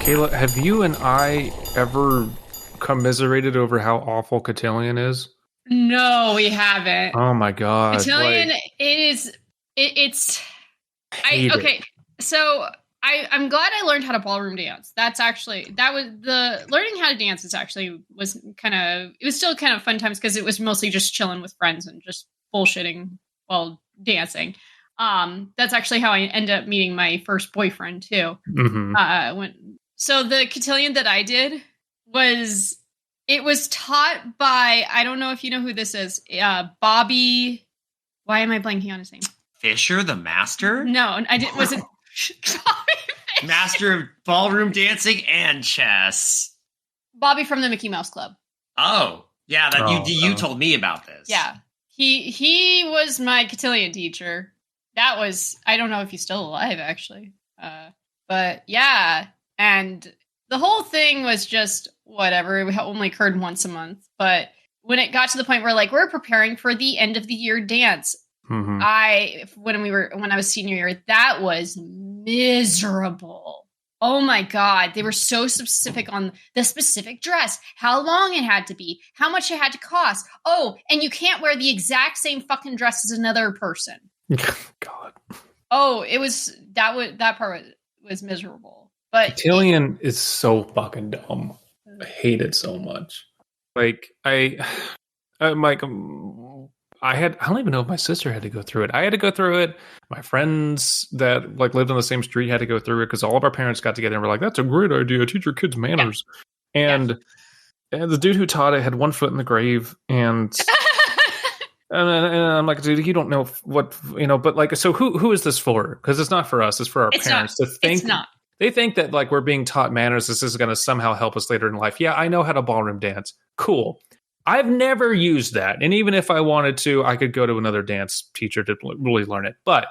Kaela, have you and I ever commiserated over how awful Cotillion is? No, we haven't. Oh my god. Italian is it's I Hate it. okay. So I'm glad I learned how to ballroom dance. That was the learning how to dance is actually was kind of it was still kind of fun times because it was mostly just chilling with friends and just bullshitting while dancing. That's actually how I ended up meeting my first boyfriend too. Hmm. So the cotillion that I did was it was taught by I don't know if you know who this is. Bobby. Why am I blanking on his name? Fisher, the master? No, I didn't. Wasn't Master of ballroom dancing and chess. Bobby from the Mickey Mouse Club. Oh, yeah, you Oh. told me about this. Yeah, he was my cotillion teacher. That was I don't know if he's still alive actually. But yeah, and the whole thing was just whatever. It only occurred once a month, but when it got to the point where like we're preparing for the end of the year dance, Hmm. when I was senior year, that was miserable. Oh my god, they were so specific on the specific dress, how long it had to be, how much it had to cost. Oh, and you can't wear the exact same fucking dress as another person. God. Oh, that part was miserable. But Cotillion is so fucking dumb. I hate it so much. Like I'm like I don't even know if my sister had to go through it. I had to go through it. My friends that like lived on the same street had to go through it because all of our parents got together and were like, "That's a great idea. Teach your kids manners." Yeah. And the dude who taught it had one foot in the grave, and I'm like, dude, you don't know what But like, so who is this for? Because it's not for us. It's for our parents to think. It's not. They think that like we're being taught manners. This is going to somehow help us later in life. Yeah, I know how to ballroom dance. Cool. I've never used that. And even if I wanted to, I could go to another dance teacher to really learn it. But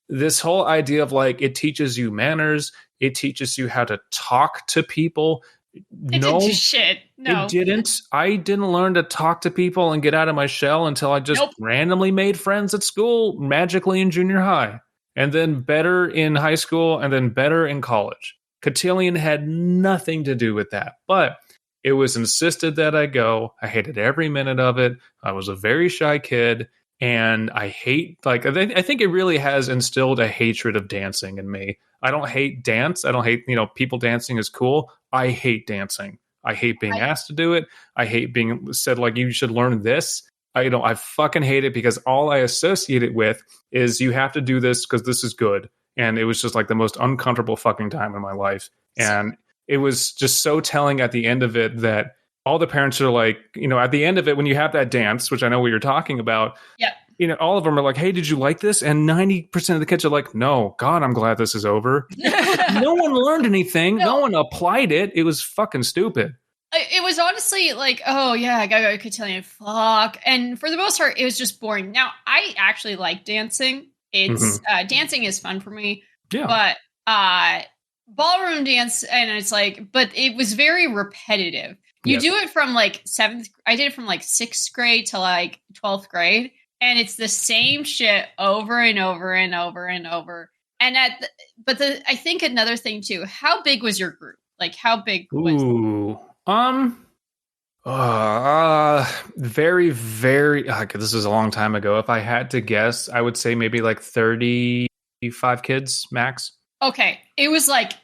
this whole idea of like, it teaches you manners. It teaches you how to talk to people. It No, didn't do shit. No. it didn't. I didn't learn to talk to people and get out of my shell until I just randomly made friends at school, magically in junior high, and then better in high school, and then better in college. Cotillion had nothing to do with that, but it was insisted that I go. I hated every minute of it. I was a very shy kid, and I hate, like, I think it really has instilled a hatred of dancing in me. I don't hate dance. I don't hate, people dancing is cool. I hate dancing. I hate being asked to do it. I hate being said, like, you should learn this. I fucking hate it because all I associate it with is you have to do this because this is good. And it was just like the most uncomfortable fucking time in my life. And it was just so telling at the end of it that all the parents are like, at the end of it, when you have that dance, which I know what you're talking about, yeah. All of them are like, hey, did you like this? And 90% of the kids are like, no, God, I'm glad this is over. No one learned anything. No one applied it. It was fucking stupid. It was honestly like, oh yeah, I gotta go to cotillion. Fuck. And for the most part, it was just boring. Now, I actually like dancing. It's dancing is fun for me. Yeah. But ballroom dance, and it's like, but it was very repetitive. You do it from like I did it from like 6th grade to like 12th grade. And it's the same shit over and over and over and over. And I think another thing too, how big was your group? Like how big was very, very, this is a long time ago. If I had to guess, I would say maybe like 35 kids max. Okay. It was like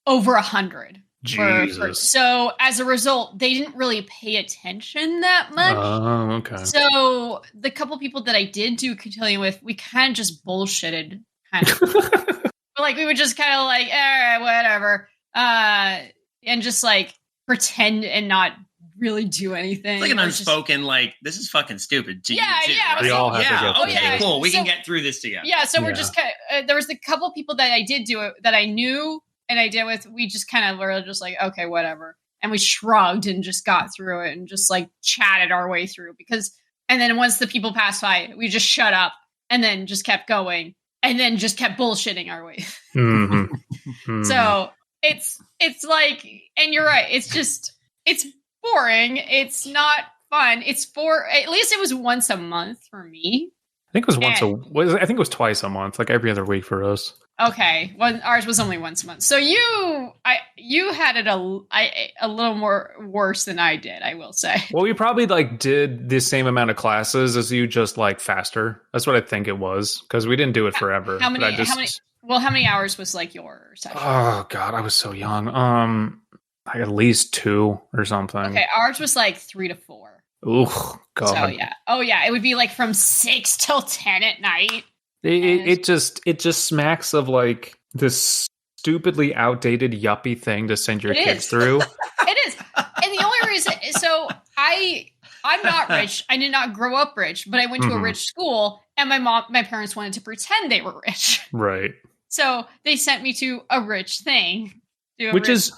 over 100. Jesus. So as a result, they didn't really pay attention that much. Oh, okay. So the couple people that I did do cotillion with, we kind of just bullshitted. Kind of. Like we would just kind of like, all right, whatever. And just like pretend and not really do anything. It's like an unspoken, like, this is fucking stupid to yeah, you too. Yeah. Right? We all have to get through okay, cool. We can get through this together. Yeah, so we're just kind of, there was a couple people that I did do it, that I knew and I did with, we just kind of were just like, okay, whatever. And we shrugged and just got through it and just like chatted our way through and then once the people passed by, we just shut up and then just kept going and then just kept bullshitting our way. Mm-hmm. So it's like, and you're right. It's boring. It's not fun. At least it was once a month for me. I think it was I think it was twice a month, like every other week for us. Okay. Well, ours was only once a month. So you had it a little more worse than I did, I will say. Well, we probably like did the same amount of classes as you, just like faster. That's what I think it was, because we didn't do it forever. How many hours was like your session? Oh God, I was so young. Like at least 2 or something. Okay, ours was like 3 to 4. Ugh, God. So yeah. Oh yeah, it would be like from 6 till 10 at night. It just smacks of like this stupidly outdated yuppie thing to send your kids through. It is. And the only reason, so I'm not rich. I did not grow up rich, but I went to a rich school, and my parents wanted to pretend they were rich. Right. So they sent me to a rich thing. Which is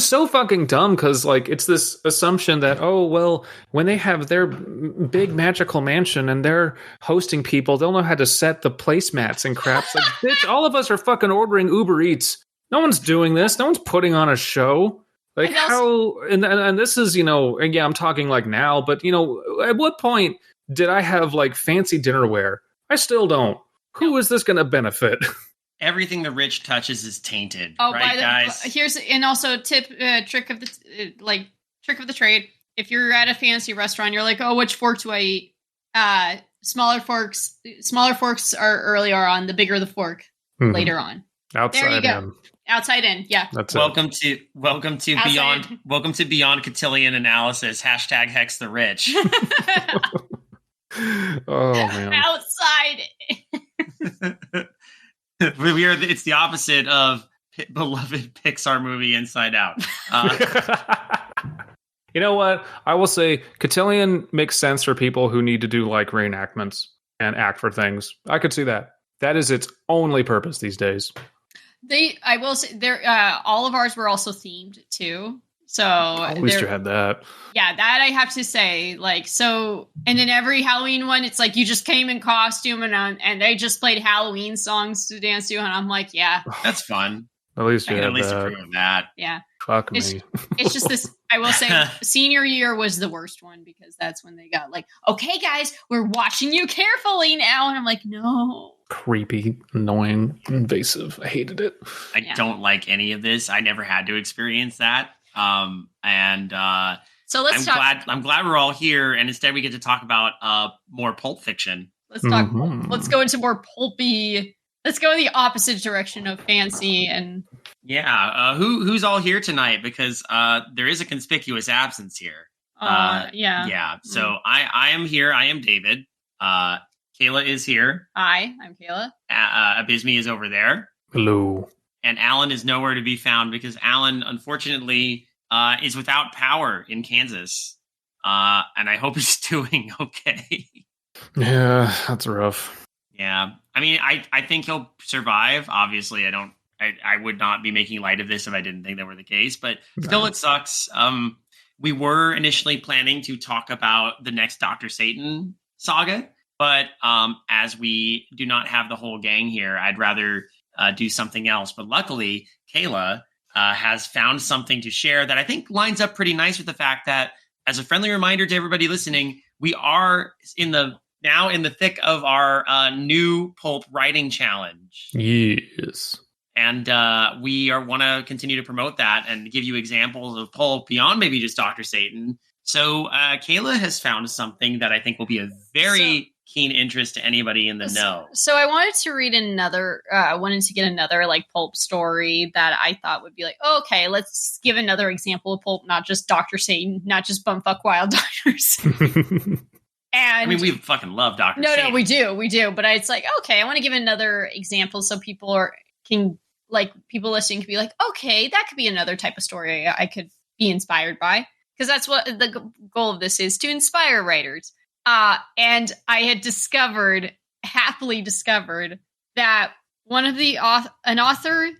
so fucking dumb, because like it's this assumption that, oh well, when they have their big magical mansion and they're hosting people, they'll know how to set the placemats and crap. It's like, bitch, all of us are fucking ordering Uber Eats. No one's doing this. No one's putting on a show. Like and this is, and yeah, I'm talking like now, but at what point did I have like fancy dinnerware? I still don't. Who is this going to benefit? Everything the rich touches is tainted. Oh, right, guys? And also trick of the trade. If you're at a fancy restaurant, you're like, oh, which fork do I eat? Smaller forks are earlier on. The bigger the fork, later on. Outside there you go. in. Outside in, yeah. That's welcome to Beyond Cotillion Analysis. # Hex the Rich. Oh man. Outside. It's the opposite of beloved Pixar movie Inside Out. You know what? I will say Cotillion makes sense for people who need to do like reenactments and act for things. I could see that. That is its only purpose these days. I will say, all of ours were also themed too. So at least you had that. Yeah, that I have to say. Like, so, and in every Halloween one, it's like you just came in costume and they just played Halloween songs to dance to, and I'm like, yeah, that's fun. At least I can at least approve of that. Yeah. Fuck me. It's just this. I will say, senior year was the worst one, because that's when they got like, okay, guys, we're watching you carefully now, and I'm like, no. Creepy, annoying, invasive. I hated it. I don't like any of this. I never had to experience that. So let's talk. I'm glad we're all here, and instead we get to talk about more pulp fiction. Let's talk. Let's go into more pulpy. Let's go in the opposite direction of fancy and. Yeah, who's all here tonight? Because there is a conspicuous absence here. Yeah. So I am here. I am David. Kaela is here. Hi, I'm Kaela. Abysmii is over there. Hello. And Alan is nowhere to be found, because Alan, unfortunately, is without power in Kansas. And I hope he's doing okay. Yeah, that's rough. Yeah. I mean, I think he'll survive. Obviously, I would not be making light of this if I didn't think that were the case. But still, it sucks. We were initially planning to talk about the next Dr. Satan saga. But as we do not have the whole gang here, I'd rather do something else. But luckily, Kaela has found something to share that I think lines up pretty nice with the fact that, as a friendly reminder to everybody listening, we are now in the thick of our new pulp writing challenge. Yes. And we want to continue to promote that and give you examples of pulp beyond maybe just Dr. Satan. So Kaela has found something that I think will be a very keen interest to anybody in the know. So I wanted to read get another like pulp story that I thought would be like, okay, let's give another example of pulp, not just Dr. Satan, not just bumfuck wild doctors. And I mean, we fucking love Dr. Satan. No, we do. But it's like, okay, I want to give another example so people listening can be like, okay, that could be another type of story I could be inspired by. Because that's what the goal of this is, to inspire writers. And I had happily discovered that an author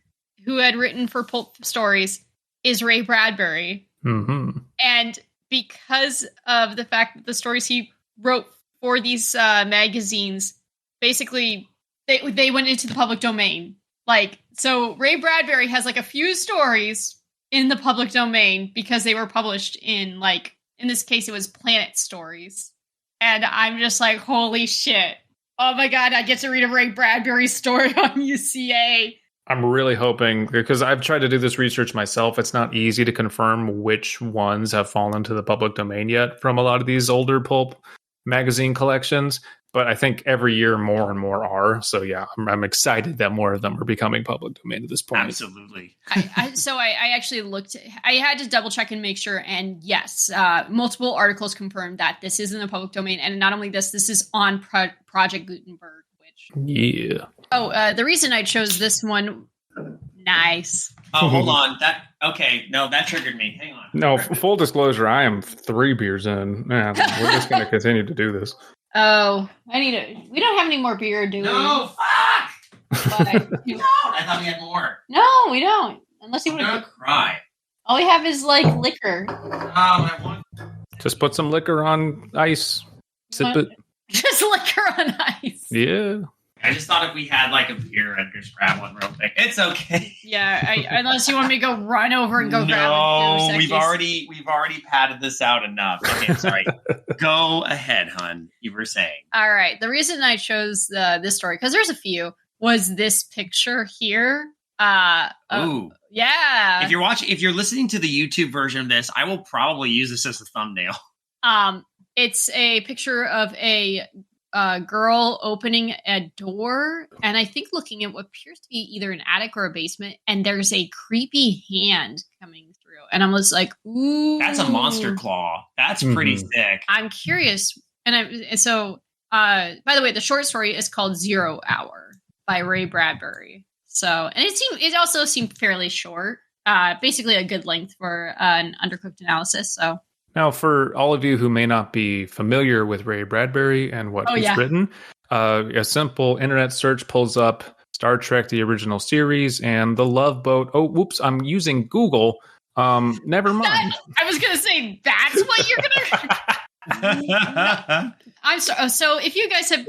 who had written for pulp stories is Ray Bradbury. Mm-hmm. And because of the fact that the stories he wrote for these magazines, basically they went into the public domain. Like, so Ray Bradbury has like a few stories in the public domain because they were published in, like, in this case, it was Planet Stories. And I'm just like, holy shit. Oh my God, I get to read a Ray Bradbury story on UCA. I'm really hoping, because I've tried to do this research myself. It's not easy to confirm which ones have fallen to the public domain yet from a lot of these older pulp magazine collections. But I think every year more and more are. So yeah, I'm excited that more of them are becoming public domain at this point. Absolutely. I actually looked. I had to double check and make sure. And yes, multiple articles confirmed that this is in the public domain. And not only this is on Project Gutenberg. Yeah. Oh, the reason I chose this one. Nice. Oh, hold on. That triggered me. Hang on. No, full disclosure, I am 3 beers in. Man, we're just going to continue to do this. Oh, we don't have any more beer, do we? No, fuck! But, no, I thought we had more. No, we don't. Unless you want to cry. All we have is like liquor. I want. Just put some liquor on ice. Sip it. Just liquor on ice. Yeah. I just thought if we had like a beer, I'd just grab one real quick. It's okay. Yeah, unless you want me to go run over and go grab one. No, we've already padded this out enough. Okay, sorry. Go ahead, hun. You were saying. All right. The reason I chose this story, because there's a few, was this picture here. Ooh. Yeah. If you're listening to the YouTube version of this, I will probably use this as a thumbnail. It's a picture of a girl opening a door, and I think looking at what appears to be either an attic or a basement, and there's a creepy hand coming through, and I'm just like, ooh, that's a monster claw. That's pretty sick. I'm curious, and so by the way, the short story is called 0 Hour by Ray Bradbury. So, and it also seemed fairly short, basically a good length for an undercooked analysis. So. Now, for all of you who may not be familiar with Ray Bradbury and what he's written, a simple internet search pulls up Star Trek, the original series, and The Love Boat. Oh, whoops, I'm using Google. Never mind. I was going to say, that's what you're going to... I'm sorry. So if you guys have...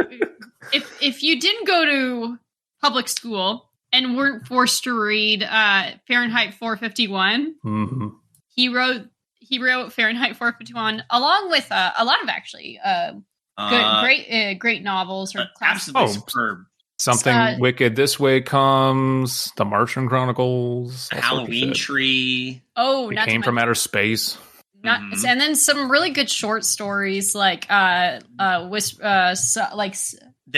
If you didn't go to public school and weren't forced to read Fahrenheit 451, he wrote Fahrenheit 451 along with a lot of actually great novels or classics. Absolutely superb. Something Wicked This Way Comes, The Martian Chronicles, Halloween Tree. Oh, it came from outer space. And then some really good short stories like There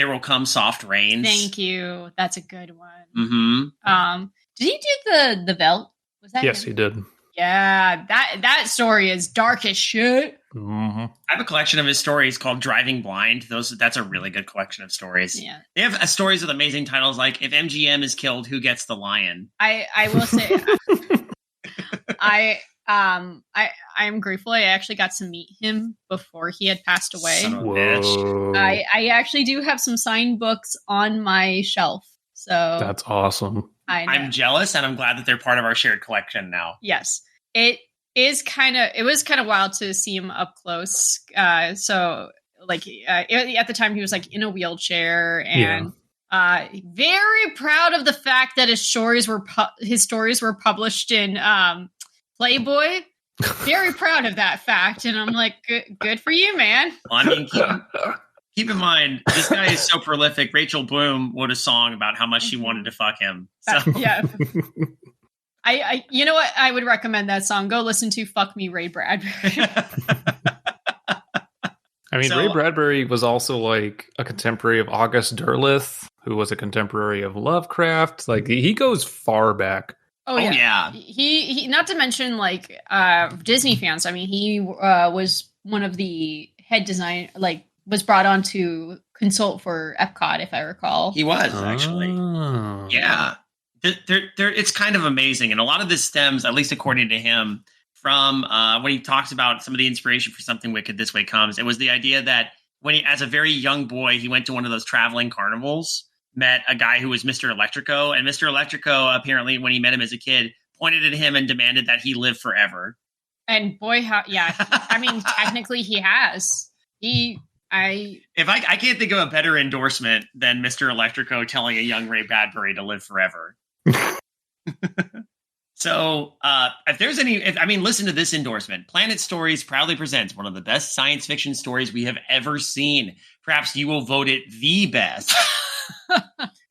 Will Come Soft Rains. Thank you. That's a good one. Mm-hmm. Did he do the Veldt? Was that Yes, him? he did. Yeah, that story is dark as shit. Mm-hmm. I have a collection of his stories called Driving Blind. That's a really good collection of stories. Yeah, they have stories with amazing titles like "If MGM is killed, who gets the lion?" I will say, I am grateful. I actually got to meet him before he had passed away. Whoa. I actually do have some signed books on my shelf. So that's awesome. I'm jealous, and I'm glad that they're part of our shared collection now. Yes, it was kind of wild to see him up close. So like at the time he was like in a wheelchair, and very proud of the fact that his stories were published in Playboy. Very proud of that fact, and I'm like, good for you, man. Well, I mean, keep in mind, this guy is so prolific. Rachel Bloom wrote a song about how much she wanted to fuck him. So. Yeah. I you know what? I would recommend that song. Go listen to Fuck Me, Ray Bradbury. I mean, Ray Bradbury was also like a contemporary of August Derleth, who was a contemporary of Lovecraft. Like he goes far back. Oh yeah. He not to mention like Disney fans. I mean, he was one of the head design, like was brought on to consult for Epcot, if I recall. He was actually. Oh. Yeah. It's kind of amazing. And a lot of this stems, at least according to him, from when he talks about some of the inspiration for Something Wicked This Way Comes. It was the idea that when he, as a very young boy, he went to one of those traveling carnivals, met a guy who was Mr. Electrico. And Mr. Electrico, apparently, when he met him as a kid, pointed at him and demanded that he live forever. And boy, I mean, technically he has. I can't think of a better endorsement than Mr. Electrico telling a young Ray Bradbury to live forever. So, listen to this endorsement. Planet Stories proudly presents one of the best science fiction stories we have ever seen. Perhaps you will vote it the best.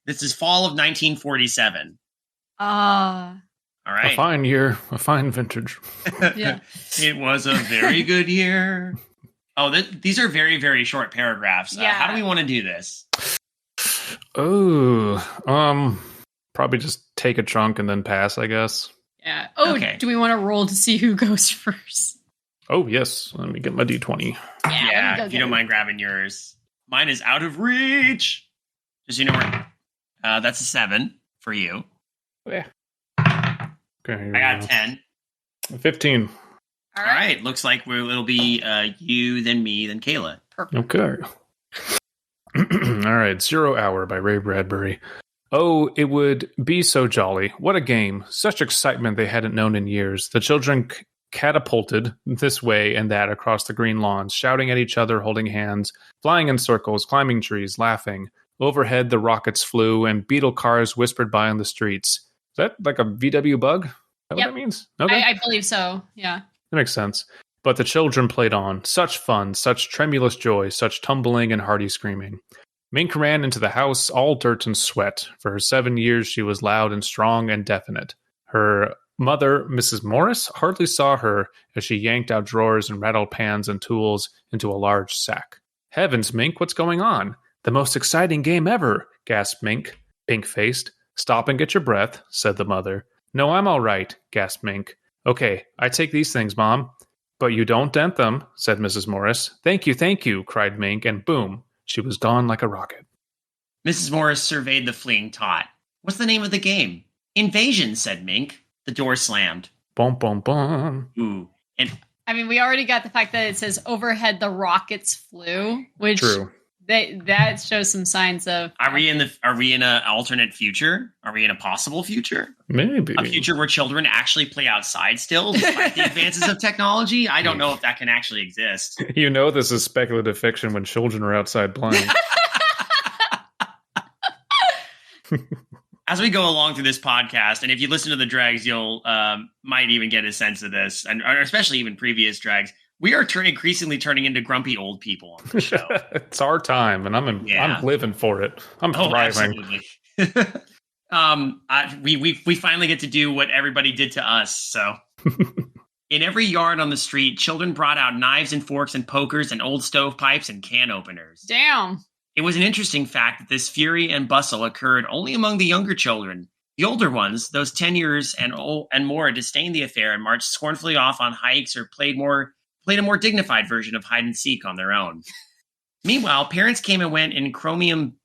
This is fall of 1947. All right. A fine year, a fine vintage. Yeah. It was a very good year. Oh, these are very, very short paragraphs. Yeah. How do we want to do this? Oh, probably just take a chunk and then pass, I guess. Yeah. Oh, Okay. do we want to roll to see who goes first? Oh, yes. Let me get my D20. Yeah, if you don't mind grabbing yours. Mine is out of reach. Just so you know where. That's a 7 for you. Yeah. Okay. I got 10. 15. All right. Looks like it'll be you, then me, then Kaela. Perfect. Okay. All right. 0 Hour by Ray Bradbury. Oh, it would be so jolly. What a game. Such excitement they hadn't known in years. The children catapulted this way and that across the green lawns, shouting at each other, holding hands, flying in circles, climbing trees, laughing. Overhead, the rockets flew, and beetle cars whispered by on the streets. Is that like a VW bug? Is that what that means? Okay. I believe so, yeah. That makes sense. But the children played on. Such fun, such tremulous joy, such tumbling and hearty screaming. Mink ran into the house, all dirt and sweat. For her 7 years, she was loud and strong and definite. Her mother, Mrs. Morris, hardly saw her as she yanked out drawers and rattled pans and tools into a large sack. Heavens, Mink, what's going on? The most exciting game ever, gasped Mink, pink-faced. Stop and get your breath, said the mother. No, I'm all right, gasped Mink. Okay, I take these things, Mom. But you don't dent them, said Mrs. Morris. Thank you, cried Mink, and boom, she was gone like a rocket. Mrs. Morris surveyed the fleeing tot. What's the name of the game? Invasion, said Mink. The door slammed. Boom, boom, boom. Ooh. And I mean, we already got the fact that it says overhead the rockets flew, which True. That shows some signs of. Are we in an alternate future? Are we in a possible future? Maybe. A future where children actually play outside still, despite the advances of technology? I don't know if that can actually exist. You know this is speculative fiction when children are outside playing. As we go along through this podcast, and if you listen to the Dregs, you'll might even get a sense of this, and or especially even previous Dregs. We are increasingly turning into grumpy old people on the show. It's our time, and I'm living for it. I'm thriving. Absolutely. We finally get to do what everybody did to us. So, in every yard on the street, children brought out knives and forks and pokers and old stovepipes and can openers. Damn. It was an interesting fact that this fury and bustle occurred only among the younger children. The older ones, those 10 years and more, disdained the affair and marched scornfully off on hikes or played a more dignified version of hide and seek on their own. Meanwhile, parents came and went in chromium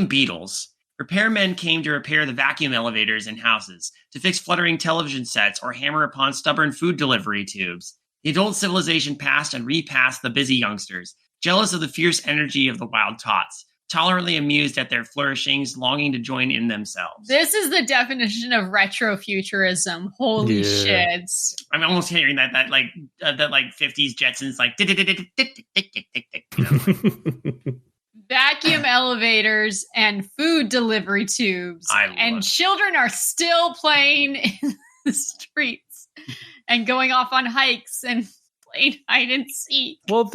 beetles. Repairmen came to repair the vacuum elevators in houses, to fix fluttering television sets or hammer upon stubborn food delivery tubes. The adult civilization passed and repassed the busy youngsters, jealous of the fierce energy of the wild tots, tolerantly amused at their flourishings, longing to join in themselves. This is the definition of retrofuturism. Holy shit. I'm almost hearing that 50s Jetsons like vacuum elevators and food delivery tubes. And children are still playing in the streets and going off on hikes and playing hide and seek. Well,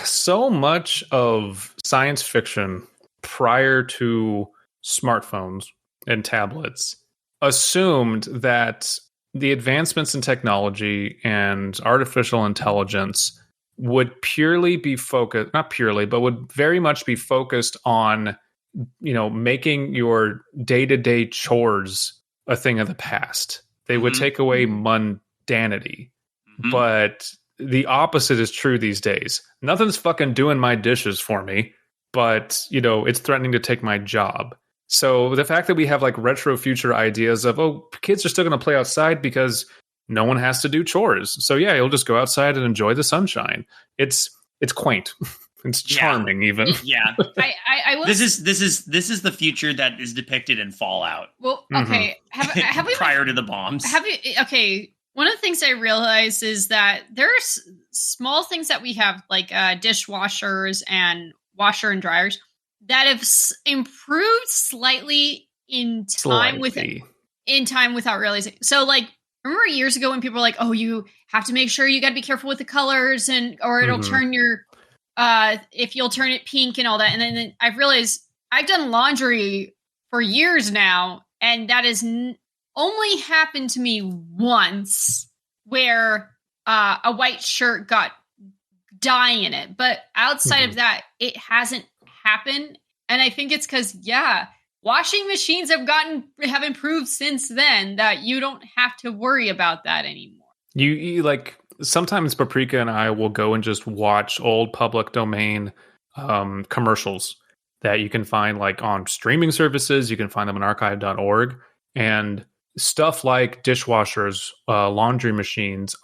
so much of science fiction prior to smartphones and tablets assumed that the advancements in technology and artificial intelligence would purely be focused, not purely, but would very much be focused on, making your day-to-day chores a thing of the past. They would take away mundanity. But the opposite is true these days. Nothing's fucking doing my dishes for me, but, it's threatening to take my job. So the fact that we have like retro future ideas of, kids are still going to play outside because no one has to do chores. So yeah, you'll just go outside and enjoy the sunshine. It's quaint. It's charming even. Yeah. I will. This is the future that is depicted in Fallout. Well, okay. Have we prior to the bombs? Okay. One of the things I realized is that there's small things that we have, like dishwashers and washer and dryers, that have improved slightly in time without realizing. So, like, remember years ago when people were like, "Oh, you have to make sure you got to be careful with the colors, or it'll turn your if you'll turn it pink and all that." And then I've realized I've done laundry for years now, And that has only happened to me once where a white shirt got dye in it. But outside of that, it hasn't happened. And I think it's because, washing machines have improved since then that you don't have to worry about that anymore. You like, sometimes Paprika and I will go and just watch old public domain commercials that you can find like on streaming services. You can find them on archive.org, and stuff like dishwashers, laundry machines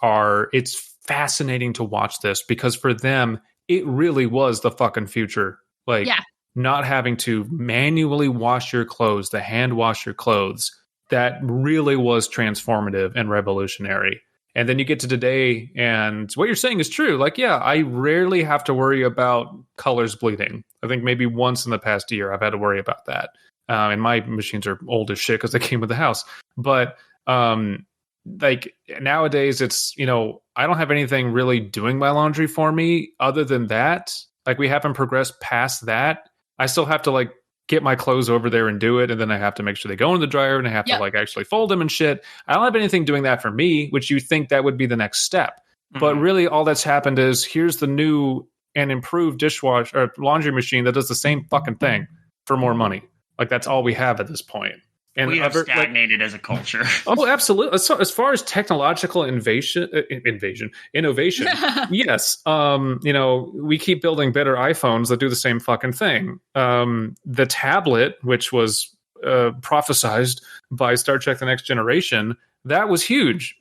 it's fascinating to watch this, because for them, it really was the fucking future. Like, not having to manually wash your clothes, to hand wash your clothes, that really was transformative and revolutionary. And then you get to today, and what you're saying is true. Like, I rarely have to worry about colors bleeding. I think maybe once in the past year I've had to worry about that. And my machines are old as shit because they came with the house. But like nowadays, it's, I don't have anything really doing my laundry for me other than that. Like, we haven't progressed past that. I still have to like get my clothes over there and do it, and then I have to make sure they go in the dryer, and I have to like actually fold them and shit. I don't have anything doing that for me, which you think that would be the next step. But really all that's happened is here's the new and improved dishwasher or laundry machine that does the same fucking thing for more money. Like, that's all we have at this point. And we have stagnated as a culture. Oh, absolutely. As far as technological innovation, yes. We keep building better iPhones that do the same fucking thing. The tablet, which was prophesized by Star Trek: The Next Generation, that was huge.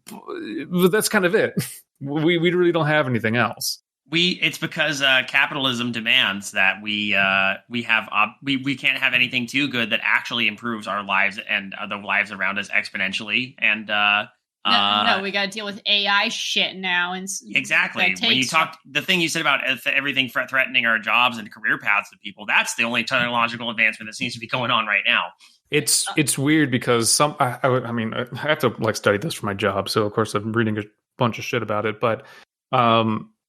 But that's kind of it. We really don't have anything else. It's because capitalism demands that we can't have anything too good that actually improves our lives and the lives around us exponentially. And no, we got to deal with AI shit now. And exactly, when you talk, the thing you said about everything threatening our jobs and career paths of people, that's the only technological advancement that seems to be going on right now. It's weird because I have to like study this for my job, so of course I'm reading a bunch of shit about it, but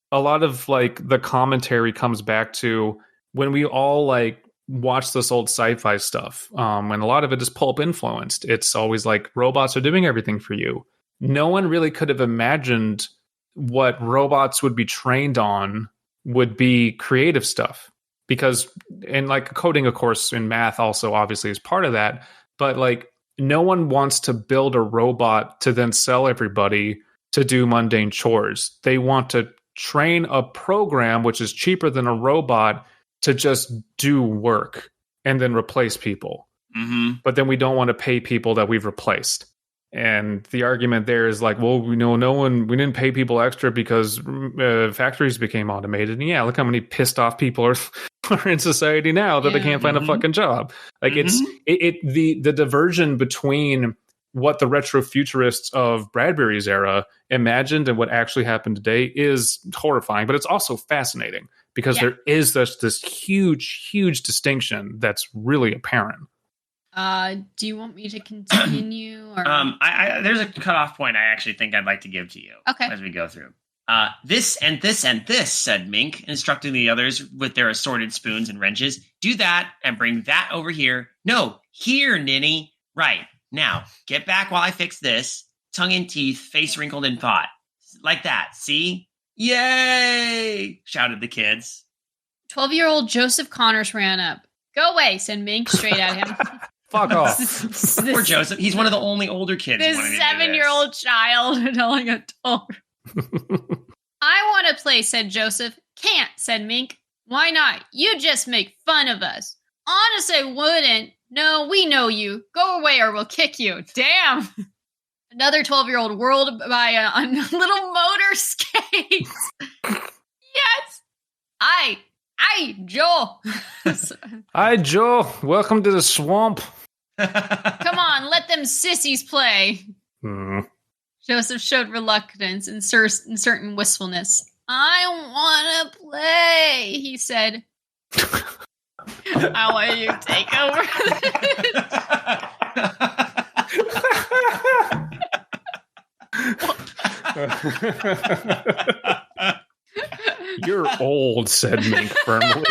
a lot of like the commentary comes back to when we all like watch this old sci-fi stuff, and a lot of it is pulp influenced. It's always like robots are doing everything for you. No one really could have imagined what robots would be trained on would be creative stuff, because, and like coding, of course, in math also obviously is part of that. But like, no one wants to build a robot to then sell everybody to do mundane chores. They want to train a program which is cheaper than a robot to just do work and then replace people. But then we don't want to pay people that we've replaced. And the argument there is like, well, we didn't pay people extra because factories became automated. And look how many pissed off people are in society now that they can't find a fucking job. Like the diversion between what the retrofuturists of Bradbury's era imagined and what actually happened today is horrifying, but it's also fascinating because there is this huge distinction that's really apparent. Do you want me to continue? Or? There's a cutoff point I actually think I'd like to give to you as we go through. This and this and this, said Mink, instructing the others with their assorted spoons and wrenches. Do that and bring that over here. No, here, Ninny. Right. Now, get back while I fix this. Tongue in teeth, face wrinkled in thought. Like that, see? Yay! Shouted the kids. 12-year-old Joseph Connors ran up. Go away, said Mink straight at him. Fuck off. Poor Joseph. He's one of the only older kids. This 7-year-old child telling a toddler. I want to play, said Joseph. Can't, said Mink. Why not? You just make fun of us. Honest, I wouldn't. No, we know you. Go away or we'll kick you. Damn. Another 12-year-old whirled by on little motor skates. Yes. Hi, Joe. Hi, Joe. Welcome to the swamp. Come on, let them sissies play. Joseph showed reluctance and certain wistfulness. I want to play, he said. I want you to take over. You're old, said Mink firmly.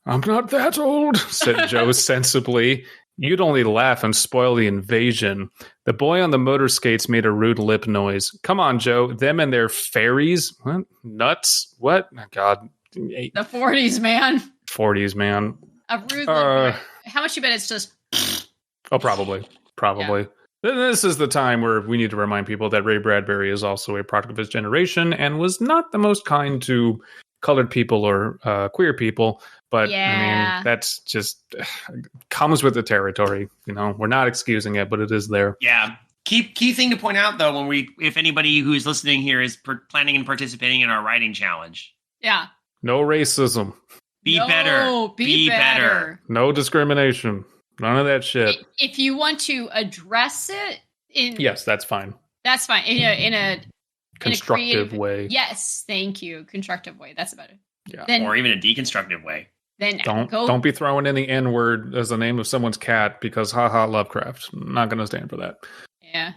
I'm not that old, said Joe sensibly. You'd only laugh and spoil the invasion. The boy on the motor skates made a rude lip noise. Come on, Joe. Them and their fairies? What? Nuts? What? Oh, God. The 40s, man. 40s, man. A rude lip noise. How much you bet it's just... Oh, probably. Yeah. This is the time where we need to remind people that Ray Bradbury is also a product of his generation and was not the most kind to colored people or queer people. But I mean, that's just comes with the territory. You know, we're not excusing it, but it is there. Yeah. Key thing to point out, though, if anybody who's listening here is planning and participating in our writing challenge. Yeah. No racism. Be better. No discrimination. None of that shit. If you want to address it yes, that's fine. That's fine. In a constructive way. Yes, thank you. Constructive way. That's about it. Yeah. Or even a deconstructive way. Then don't be throwing in the N-word as the name of someone's cat because haha Lovecraft. I'm not going to stand for that. Yeah.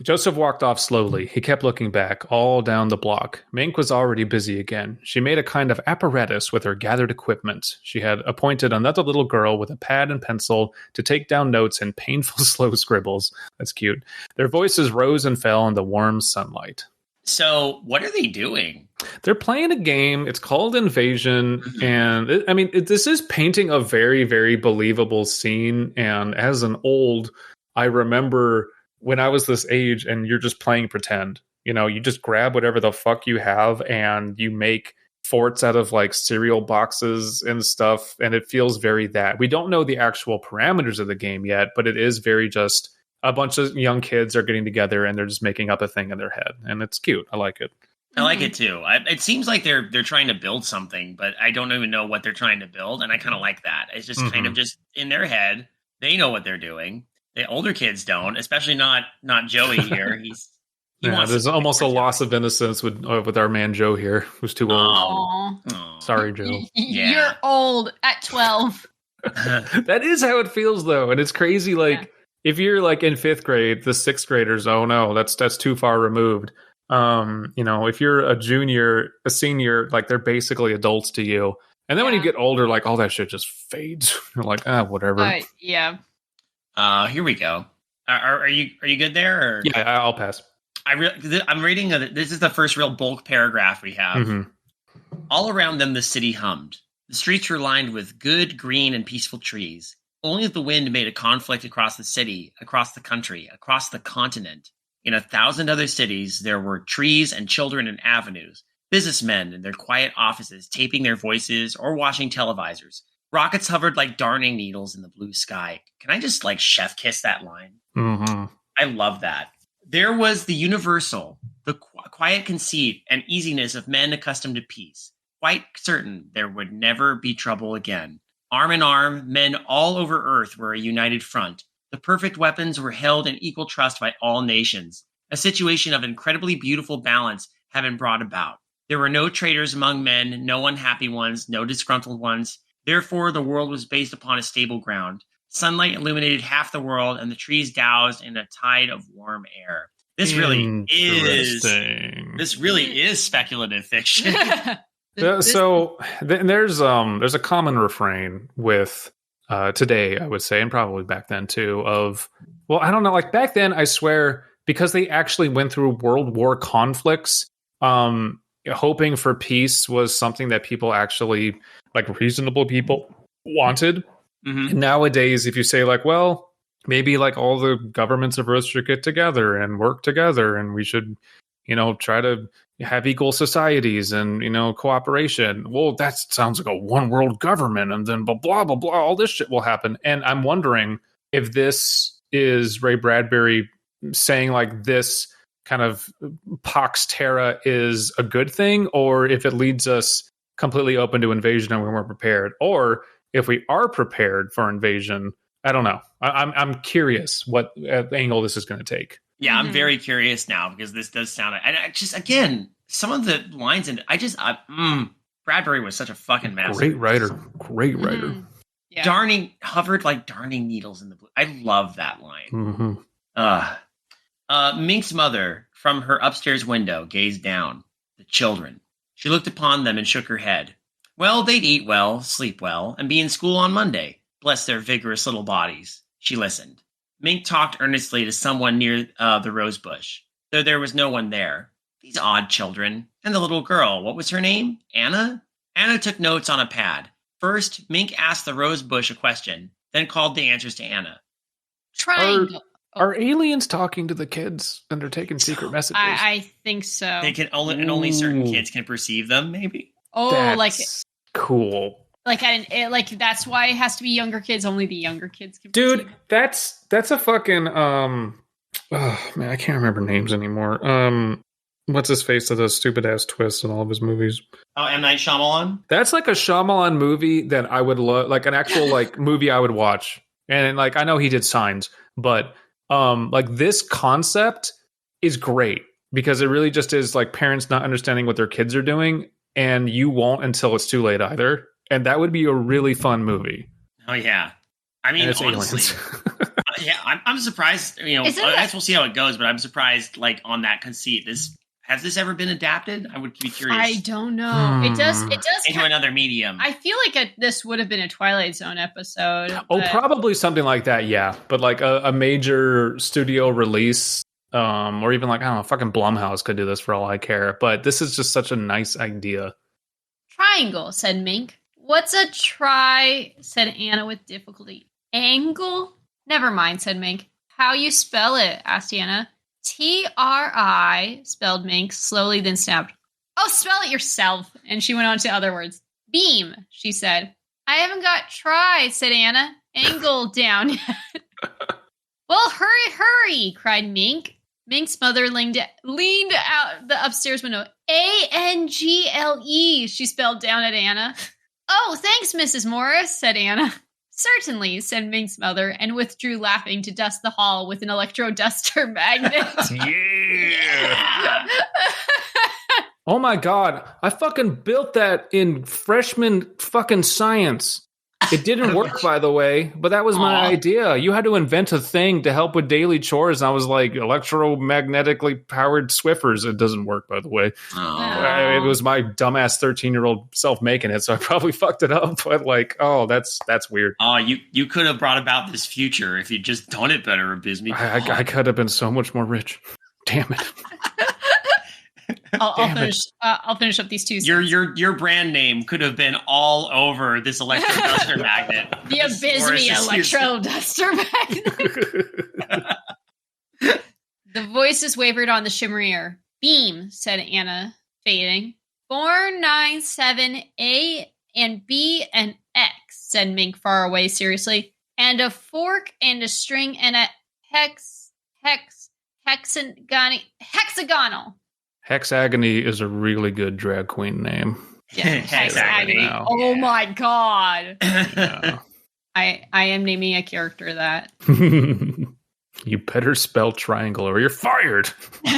Joseph walked off slowly. He kept looking back, all down the block. Mink was already busy again. She made a kind of apparatus with her gathered equipment. She had appointed another little girl with a pad and pencil to take down notes in painful, slow scribbles. That's cute. Their voices rose and fell in the warm sunlight. So, what are they doing? They're playing a game. It's called Invasion. Mm-hmm. And, this is painting a very, very believable scene. And as an I remember... when I was this age and you're just playing pretend, you know, you just grab whatever the fuck you have and you make forts out of like cereal boxes and stuff. And it feels very that. We don't know the actual parameters of the game yet, but it is very just a bunch of young kids are getting together and they're just making up a thing in their head. And it's cute. I like it. I like it too. It seems like they're trying to build something, but I don't even know what they're trying to build. And I kind of like that. It's just kind of just in their head. They know what they're doing. The older kids don't, especially not Joey here. There's almost a loss of innocence with our man Joe here, who's too old. Sorry, Joe. You're old at 12. That is how it feels, though, and it's crazy. Like if you're like in 5th grade, the 6th graders, oh no, that's too far removed. If you're a junior, a senior, like they're basically adults to you. And then when you get older, like all that shit just fades. You're like, whatever. Yeah. Here we go. Are you good there? Or? Yeah, I'll pass. I'm reading. This is the first real bulk paragraph we have. Mm-hmm. All around them, the city hummed. The streets were lined with good, green, and peaceful trees. Only the wind made a conflict across the city, across the country, across the continent. In 1,000 other cities, there were trees and children and avenues. Businessmen in their quiet offices taping their voices or watching televisors. Rockets hovered like darning needles in the blue sky. Can I just chef kiss that line? Mm-hmm. I love that. There was the universal, the quiet conceit and easiness of men accustomed to peace. Quite certain there would never be trouble again. Arm in arm, men all over Earth were a united front. The perfect weapons were held in equal trust by all nations. A situation of incredibly beautiful balance had been brought about. There were no traitors among men, no unhappy ones, no disgruntled ones. Therefore, the world was based upon a stable ground. Sunlight illuminated half the world, and the trees doused in a tide of warm air. This really is speculative fiction. There's a common refrain with today, I would say, and probably back then too. I don't know. Like back then, I swear, because they actually went through World War conflicts. Hoping for peace was something that people actually, like reasonable people, wanted. Mm-hmm. And nowadays, if you say maybe all the governments of Earth should get together and work together, and we should, try to have equal societies and, cooperation. Well, that sounds like a one world government, and then blah, blah, blah, blah, all this shit will happen. And I'm wondering if this is Ray Bradbury saying this kind of Pax Terra is a good thing, or if it leads us completely open to invasion and we weren't prepared, or if we are prepared for invasion. I don't know. I'm curious what angle this is going to take. Yeah, I'm very curious now because this does sound. And I just again, some of the lines in Bradbury was such a fucking master. Great writer. Mm-hmm. Yeah. Darning hovered like darning needles in the blue. I love that line. Mm-hmm. Mink's mother, from her upstairs window, gazed down. The children. She looked upon them and shook her head. Well, they'd eat well, sleep well, and be in school on Monday. Bless their vigorous little bodies. She listened. Mink talked earnestly to someone near the rose bush, though there was no one there. These odd children. And the little girl, what was her name? Anna? Anna took notes on a pad. First, Mink asked the rose bush a question, then called the answers to Anna. Triangle. Are aliens talking to the kids and they're taking secret messages? I think so. They can only certain kids can perceive them, maybe? Oh, that's cool. Like that's why it has to be younger kids. Only the younger kids can. Dude, that's a fucking oh man, I can't remember names anymore. What's his face that does stupid ass twists in all of his movies? Oh, M. Night Shyamalan? That's like a Shyamalan movie that I would love, like an actual like movie I would watch. And like I know he did Signs, but like this concept is great because it really just is like parents not understanding what their kids are doing, and you won't until it's too late either. And that would be a really fun movie. Oh yeah, I mean, honestly, yeah, I'm surprised. You know, I guess we'll see how it goes, but I'm surprised. Like on that conceit, has this ever been adapted? I would be curious. I don't know. It does into another medium. I feel like this would have been a Twilight Zone episode. Oh, probably something like that. Yeah, but like a major studio release, or even like I don't know, fucking Blumhouse could do this for all I care. But this is just such a nice idea. Triangle, said Mink. What's a try? Said Anna with difficulty. Angle? Never mind, said Mink. How you spell it? Asked Anna. Tri, spelled Mink, slowly then snapped. Oh, spell it yourself. And she went on to other words. Beam, she said. I haven't got try, said Anna. Angle down yet. Well, hurry, cried Mink. Mink's mother leaned out the upstairs window. Angle, she spelled down at Anna. Oh, thanks, Mrs. Morris, said Anna. Certainly, said Mink's mother, and withdrew laughing to dust the hall with an electro-duster magnet. Yeah! Oh my god, I fucking built that in freshman fucking science. It didn't work, by the way, but that was my idea. You had to invent a thing to help with daily chores, and I was like, electromagnetically powered Swiffers. It doesn't work, by the way. It was my dumbass 13-year-old self making it, so I probably fucked it up. But like, that's weird. Oh, you could have brought about this future if you'd just done it better, Abysmii. I could have been so much more rich. Damn it. I'll finish up these two. Your brand name could have been all over this electro duster magnet. The Abysmii electro duster magnet. The voices wavered on the shimmerier. Beam, said Anna, fading. 497 A and B and X, said Mink far away seriously. And a fork and a string and a hexagonal. Hexagony is a really good drag queen name. Yeah, Hexagony. Oh my god. Yeah. I am naming a character that. You better spell triangle or you're fired. Is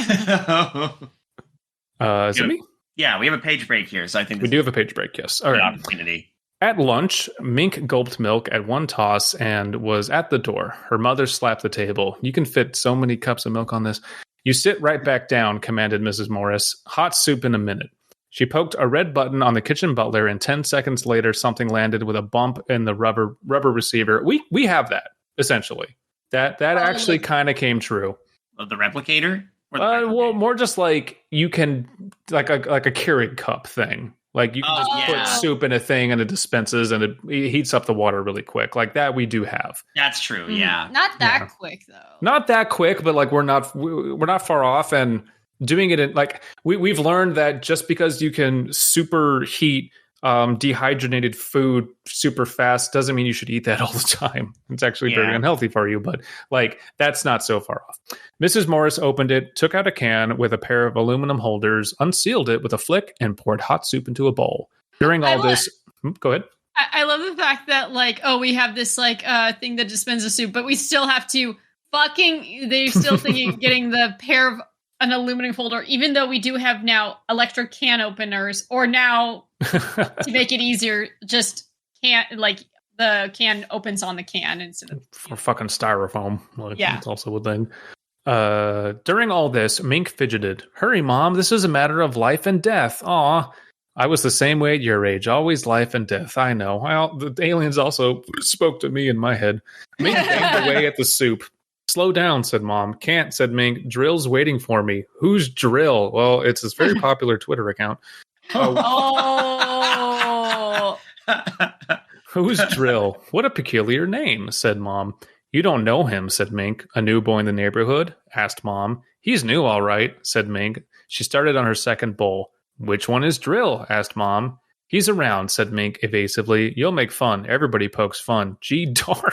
it me? Yeah, we have a page break here, so I think we do have a page break, yes. All right. Opportunity. At lunch, Mink gulped milk at one toss and was at the door. Her mother slapped the table. You can fit so many cups of milk on this. You sit right back down, commanded Mrs. Morris. Hot soup in a minute. She poked a red button on the kitchen butler, and 10 seconds later, something landed with a bump in the rubber receiver. We have that, essentially. That actually kind of came true. The replicator? Well, more just like you can, like a Keurig cup thing. Like you can just put soup in a thing and it dispenses and it heats up the water really quick. Like that we do have. That's true. Yeah. Not that quick though. Not that quick, but like we're not far off, and doing it in like we've learned that just because you can superheat dehydrated food super fast doesn't mean you should eat that all the time. It's actually very unhealthy for you, but like that's not so far off. Mrs. Morris opened it, took out a can with a pair of aluminum holders, unsealed it with a flick, and poured hot soup into a bowl. During all this, go ahead. I love the fact that like, we have this like thing that dispenses soup, but we still have to they're still thinking getting the pair of an aluminum folder, even though we do have now electric can openers, or now to make it easier, just can't like the can opens on the can instead of for fucking styrofoam. Like, it's also a thing. During all this, Mink fidgeted. Hurry, Mom, this is a matter of life and death. Aw. I was the same way at your age. Always life and death. I know. Well, the aliens also spoke to me in my head. Mink banged away at the soup. Slow down, said Mom. Can't, said Mink. Drill's waiting for me. Who's Drill? Well, it's this very popular Twitter account. Oh. Who's Drill? What a peculiar name, said Mom. You don't know him, said Mink. A new boy in the neighborhood? Asked Mom. He's new, all right, said Mink. She started on her second bowl. Which one is Drill? Asked Mom. He's around, said Mink evasively. You'll make fun. Everybody pokes fun. Gee darn.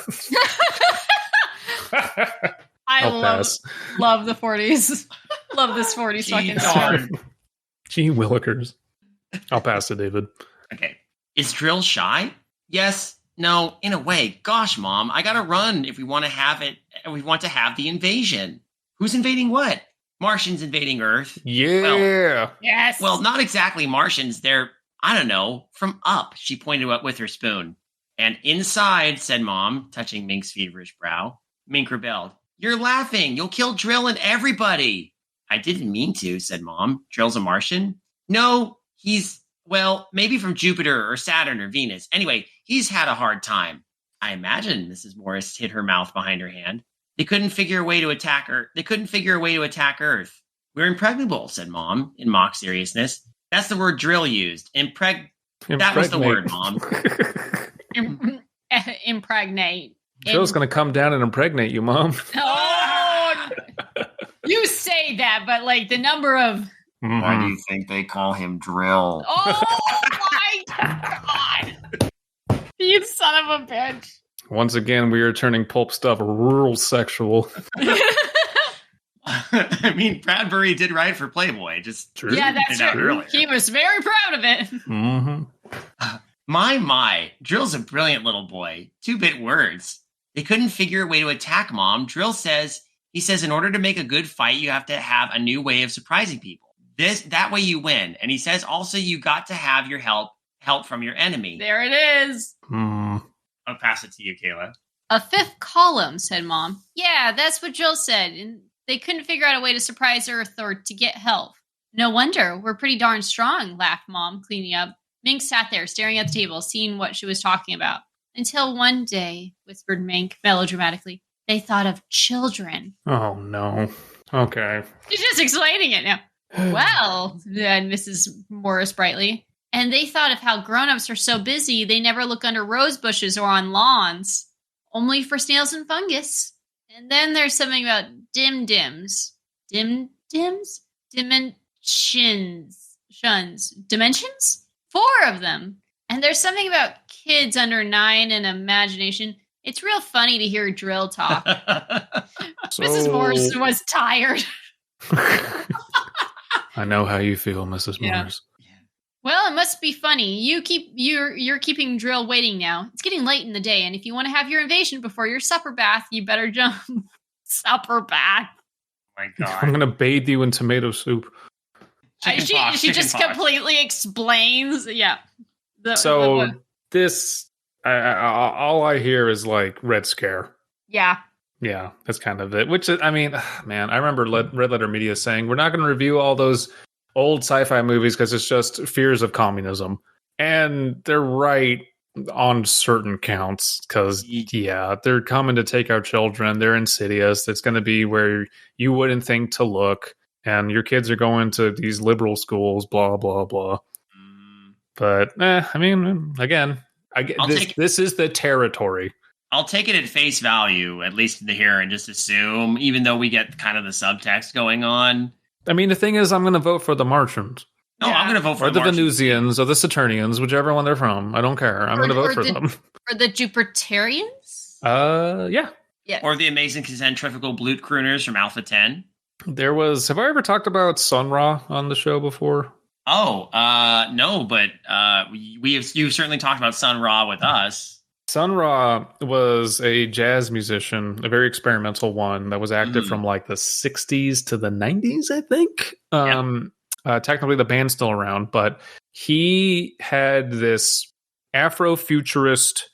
I love the 40s. Love this 40s fucking darn. Gee willikers. I'll pass to David. Okay. Is Drill shy? Yes. No, in a way. Gosh, Mom, I gotta run if we want to have it. We want to have the invasion. Who's invading what? Martians invading Earth. Yeah. Yes. Well, not exactly Martians. They're, I don't know, from up. She pointed up with her spoon. And inside, said Mom, touching Mink's feverish brow. Mink rebelled. You're laughing. You'll kill Drill and everybody. I didn't mean to, said Mom. Drill's a Martian? No, he's, well, maybe from Jupiter or Saturn or Venus. Anyway, he's had a hard time. I imagine, Mrs. Morris hid her mouth behind her hand. They couldn't figure a way to attack Earth. Earth. We're impregnable, said Mom, in mock seriousness. That's the word Drill used. That was the word, Mom. Impregnate. Drill's going to come down and impregnate you, Mom. Oh, you say that, but like the number of... Why do you think they call him Drill? Oh, my God. You son of a bitch. Once again, we are turning pulp stuff rural sexual. I mean, Bradbury did write for Playboy. Just true. Yeah, that's true. He was very proud of it. Mm-hmm. My. Drill's a brilliant little boy. 2-bit words. They couldn't figure a way to attack Mom. Drill says, in order to make a good fight, you have to have a new way of surprising people. That way you win. And he says also you got to have your help from your enemy. There it is. I'll pass it to you, Kaela. A fifth column, said Mom. Yeah, that's what Jill said. And they couldn't figure out a way to surprise Earth or to get help. No wonder. We're pretty darn strong, laughed Mom, cleaning up. Mink sat there, staring at the table, seeing what she was talking about. Until one day, whispered Mink melodramatically, they thought of children. Oh, no. Okay. She's just explaining it now. Well, said Mrs. Morris brightly. And they thought of how grown-ups are so busy they never look under rose bushes or on lawns. Only for snails and fungus. And then there's something about dim-dims. Dim-dims? Dimensions? 4 of them. And there's something about kids under 9 and imagination. It's real funny to hear Drill talk. Mrs. Morris was tired. I know how you feel, Mrs. Morris. Well, it must be funny. You're keeping Drill waiting now. It's getting late in the day, and if you want to have your invasion before your supper bath, you better jump. Supper bath. Oh my God. I'm gonna bathe you in tomato soup. She just completely explains. Yeah. This, all I hear is like Red Scare. Yeah. Yeah, that's kind of it. Which, I mean, man, I remember Red Letter Media saying, we're not going to review all those old sci-fi movies because it's just fears of communism. And they're right on certain counts because, yeah, they're coming to take our children. They're insidious. It's going to be where you wouldn't think to look. And your kids are going to these liberal schools, blah, blah, blah. But, I mean, again, this is the territory. I'll take it at face value, at least here, and just assume, even though we get kind of the subtext going on. I mean, the thing is, I'm going to vote for the Martians. No, I'm going to vote for the Venusians or the Saturnians, whichever one they're from. I don't care. I'm going to vote for them. Or the Jupiterians? Yeah. Or the amazing centrifugal blute crooners from Alpha 10. Have I ever talked about Sun Ra on the show before? Oh, no, but you've certainly talked about Sun Ra with us. Sun Ra was a jazz musician, a very experimental one that was active from like the 60s to the 90s, I think. Technically, the band's still around, but he had this Afrofuturist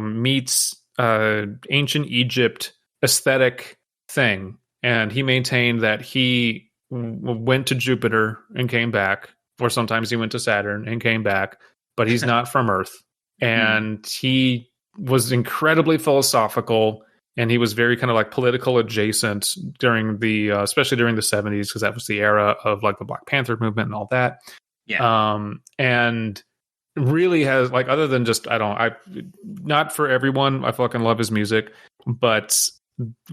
meets ancient Egypt aesthetic thing. And he maintained that he went to Jupiter and came back or sometimes he went to Saturn and came back, but he's not from Earth. And he was incredibly philosophical, and he was very kind of like political adjacent during the, especially during the 70s, because that was the era of like the Black Panther movement and all that. Yeah. And really has like, other than just, not for everyone, I fucking love his music, but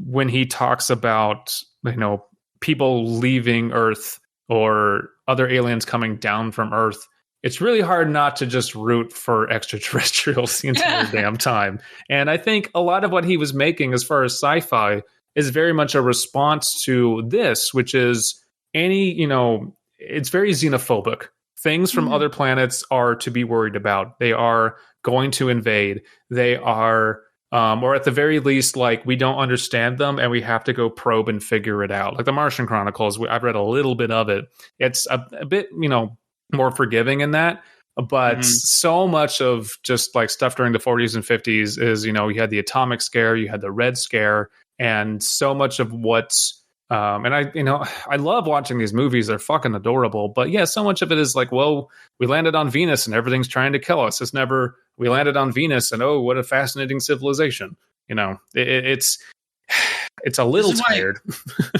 when he talks about, you know, people leaving Earth or other aliens coming down from Earth, it's really hard not to just root for extraterrestrials the entire damn time. And I think a lot of what he was making as far as sci-fi is very much a response to this, which is it's very xenophobic. Things from other planets are to be worried about. They are going to invade. They are, or at the very least, like, we don't understand them and we have to go probe and figure it out. Like the Martian Chronicles, I've read a little bit of it. It's a bit, more forgiving in that, but so much of just like stuff during the 40s and 50s is, you had the atomic scare, you had the Red Scare, and so much of what's and I love watching these movies. They're fucking adorable, but yeah, so much of it is like, well, we landed on Venus and everything's trying to kill us. It's never, we landed on Venus and, oh, what a fascinating civilization. It's a little tired.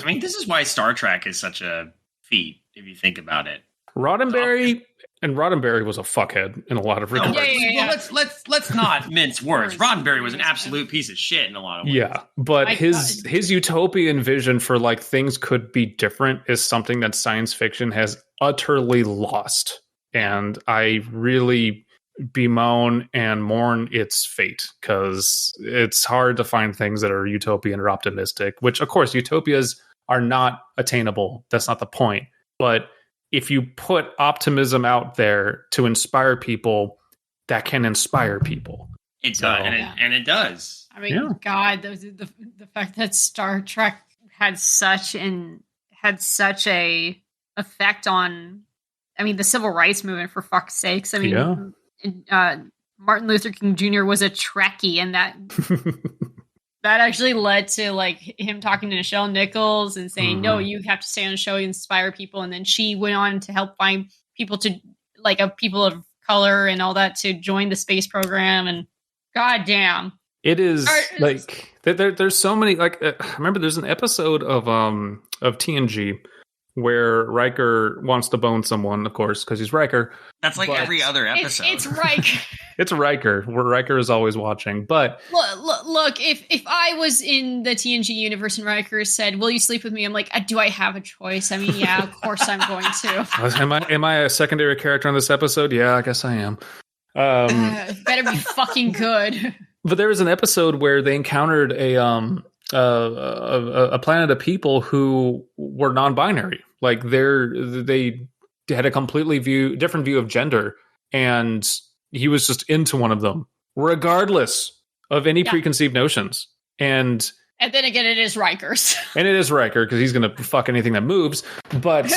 I mean, this is why Star Trek is such a feat, if you think about it. Roddenberry was a fuckhead in a lot of regards. Well, let's not mince words. Roddenberry was an absolute piece of shit in a lot of ways. Yeah, but his utopian vision for like things could be different is something that science fiction has utterly lost, and I really bemoan and mourn its fate, because it's hard to find things that are utopian or optimistic. Which, of course, utopias are not attainable. That's not the point, but if you put optimism out there to inspire people, that can inspire people. It does, and it does. I mean, God, the fact that Star Trek had such a effect on, I mean, the civil rights movement, for fuck's sakes. I mean, Martin Luther King Jr. was a Trekkie, and that that actually led to like him talking to Nichelle Nichols and saying, no, you have to stay on the show, you inspire people. And then she went on to help find people people of color and all that to join the space program. And goddamn. It is like, there's so many, like, I remember there's an episode of TNG where Riker wants to bone someone, of course, because he's Riker. That's like every other episode. It's Riker. It's Riker, where Riker is always watching. But look, if I was in the TNG universe and Riker said, "Will you sleep with me?" I'm like, do I have a choice? I mean, yeah, of course I'm going to. Am I a secondary character in this episode? Yeah, I guess I am. Better be fucking good. But there was an episode where they encountered a planet of people who were non-binary. Like they had a completely different view of gender, and he was just into one of them, regardless of any preconceived notions. And then again, it is Riker's. And it is Riker, because he's going to fuck anything that moves. But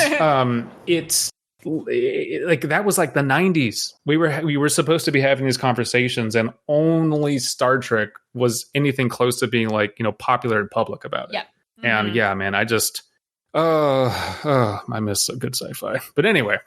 it's like, that was like the 90s. We were supposed to be having these conversations, and only Star Trek was anything close to being like, popular and public about it. Yeah. And yeah, man, I just I miss a good sci-fi. But anyway,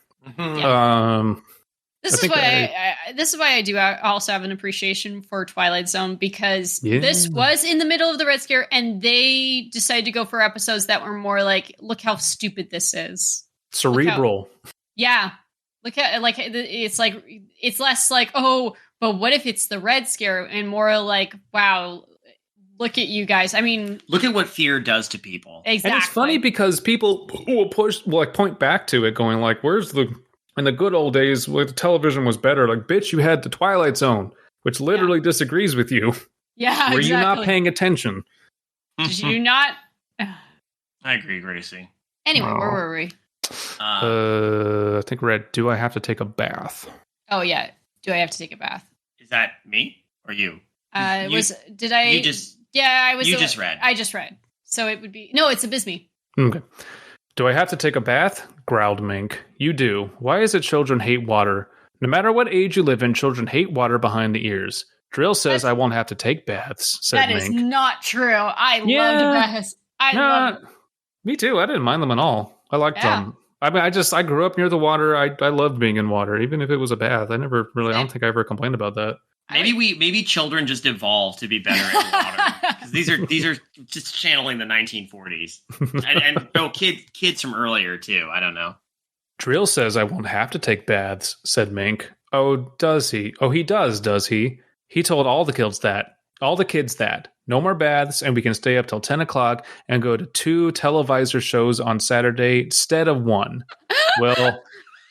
this is why I do also have an appreciation for Twilight Zone, because this was in the middle of the Red Scare, and they decided to go for episodes that were more like, look how stupid this is. Cerebral. Look at, like, it's less like, oh, but what if it's the Red Scare, and more like, wow, look at you guys. I mean, look at what fear does to people. Exactly. And it's funny because people will point back to it, going like, in the good old days where the television was better, like, bitch, you had the Twilight Zone, which literally disagrees with you. Yeah, Were you not paying attention? Did you not? I agree, Gracie. Anyway, where were we? I think we're at, do I have to take a bath? Oh, yeah. Do I have to take a bath? Is that me or you? I just read. I just read. So it would be, no, it's Abysmii. Okay. Do I have to take a bath? Growled Mink. You do. Why is it children hate water? No matter what age you live in, children hate water behind the ears. Drill says I won't have to take baths, said Mink. That is not true. I loved baths. Me too. I didn't mind them at all. I liked them. I mean, I grew up near the water. I loved being in water, even if it was a bath. I don't think I ever complained about that. Maybe children just evolved to be better at water. Because these are just channeling the 1940s. and no, kids from earlier, too. I don't know. Drill says I won't have to take baths, said Mink. Oh, does he? Oh, he does he? He told all the kids that. No more baths, and we can stay up till 10 o'clock and go to 2 televisor shows on Saturday instead of 1. Well,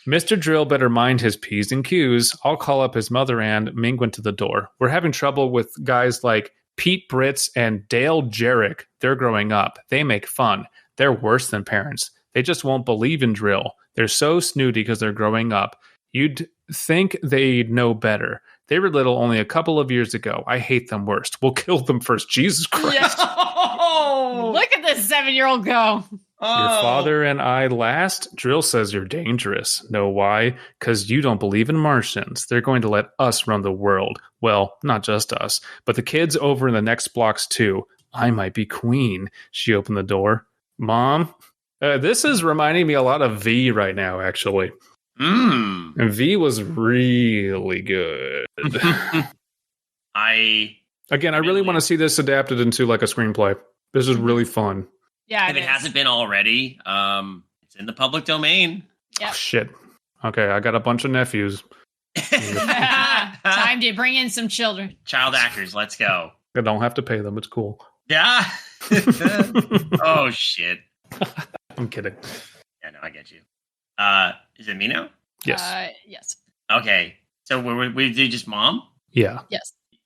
Mr. Drill better mind his P's and Q's. I'll call up his mother, and Ming went to the door. We're having trouble with guys like Pete Britz and Dale Jarrick. They're growing up. They make fun. They're worse than parents. They just won't believe in drill. They're so snooty because they're growing up. You'd think they'd know better. They were little only a couple of years ago. I hate them worst. We'll kill them first. Jesus Christ. Look at this 7-year-old go. Your father and I last? Drill says you're dangerous. Know why? Because you don't believe in Martians. They're going to let us run the world. Well, not just us, but the kids over in the next blocks too. I might be queen. She opened the door. Mom? This is reminding me a lot of V right now, actually. And V was really good. I really want to see this adapted into like a screenplay. This is really fun. Yeah, if it hasn't been already, it's in the public domain. Yep. Oh, shit. Okay, I got a bunch of nephews. Time to bring in some children. Child actors, let's go. I don't have to pay them. It's cool. Yeah. Oh, shit. I'm kidding. Yeah, no, I get you. Is it me now? Yes. Yes. Okay. So we do just mom? Yeah.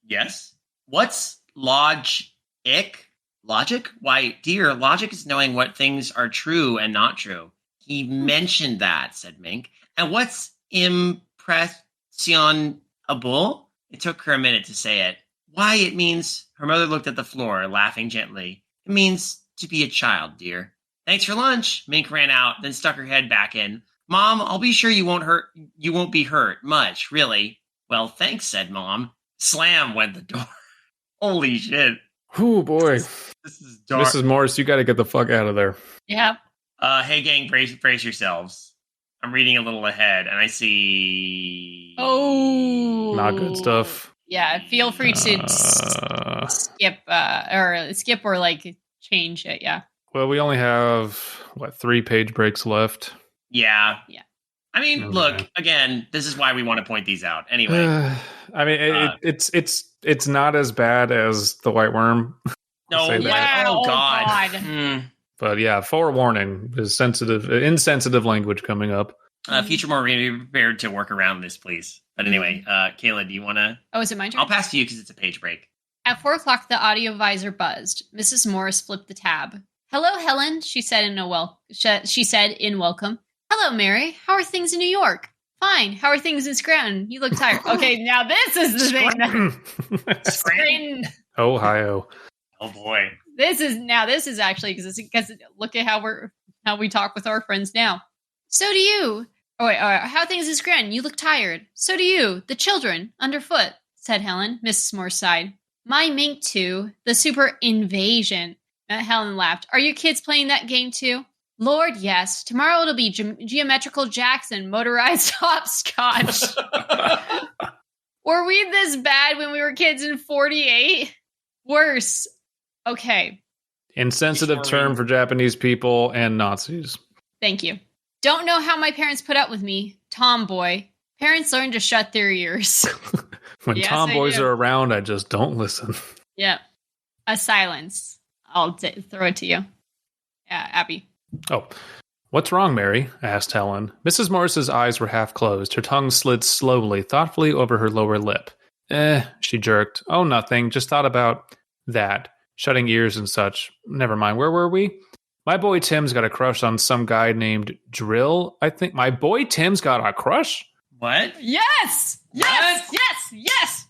Yes. What's logic? Logic? Why, dear, logic is knowing what things are true and not true. He mentioned that, said Mink. And what's impressionable? It took her a minute to say it. Why, it means, her mother looked at the floor, laughing gently. It means to be a child, dear. Thanks for lunch. Mink ran out, then stuck her head back in. Mom, I'll be sure you won't be hurt much, really. Well, thanks, said Mom. Slam went the door. Holy shit. Oh boy. This is dark. Mrs. Morris, you got to get the fuck out of there. Yeah. Hey gang, brace yourselves. I'm reading a little ahead, and I see. Oh, not good stuff. Yeah, feel free to skip or like change it. Yeah. Well, we only have 3 page breaks left. Yeah. I mean, look, again, this is why we want to point these out. Anyway. I mean, it's not as bad as the White Worm. No, yeah, oh God. But yeah, forewarning, there's insensitive language coming up. Future more be prepared to work around this, please. But anyway, Kaela, do you want to? Oh, is it my turn? I'll pass to you because it's a page break. At 4 o'clock, the audio visor buzzed. Mrs. Morris flipped the tab. Hello, Helen, she said in welcome. Hello, Mary. How are things in New York? Fine. How are things in Scranton? You look tired. Okay, now this is the thing. Scranton. Ohio. Oh boy. This is actually because look at how we talk with our friends now. So do you. Oh wait, how are things in Scranton? You look tired. So do you. The children underfoot, said Helen. Mrs. Morris sighed. My Mink too. The super invasion. Helen laughed. Are you kids playing that game too? Lord, yes. Tomorrow it'll be Geometrical Jackson, motorized hopscotch. Were we this bad when we were kids in 48? Worse. Okay. Insensitive term for Japanese people and Nazis. Thank you. Don't know how my parents put up with me. Tomboy. Parents learn to shut their ears. When tomboys are around, I just don't listen. Yeah. A silence. I'll throw it to you. Yeah, Abby. Oh, what's wrong, Mary? Asked Helen. Mrs. Morris's eyes were half closed. Her tongue slid slowly, thoughtfully over her lower lip. She jerked. Oh, nothing. Just thought about that. Shutting ears and such. Never mind. Where were we? My boy Tim's got a crush on some guy named Drill. I think my boy Tim's got a crush? What? Yes! Yes! Yes!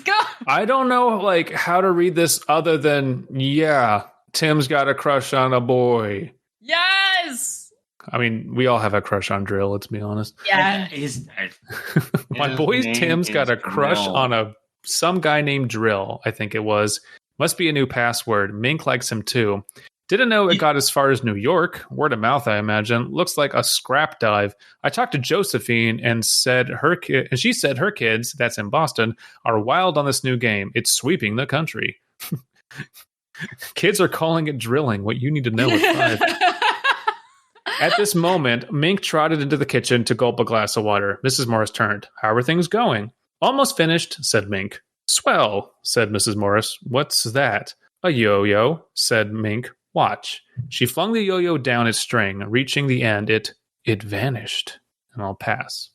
Go! I don't know, how to read this other than, yeah, Tim's got a crush on a boy. Yes! I mean, we all have a crush on Drill, let's be honest. Yeah. My boy Tim's got a crush on some guy named Drill, I think it was. Must be a new password. Mink likes him too. Didn't know it got as far as New York. Word of mouth, I imagine. Looks like a scrap dive. I talked to Josephine and she said her kids, that's in Boston, are wild on this new game. It's sweeping the country. Kids are calling it drilling. What you need to know at 5. At this moment, Mink trotted into the kitchen to gulp a glass of water. Mrs. Morris turned. How are things going? Almost finished, said Mink. Swell, said Mrs. Morris. What's that? A yo-yo, said Mink. Watch. She flung the yo-yo down its string. Reaching the end, it vanished. And I'll pass.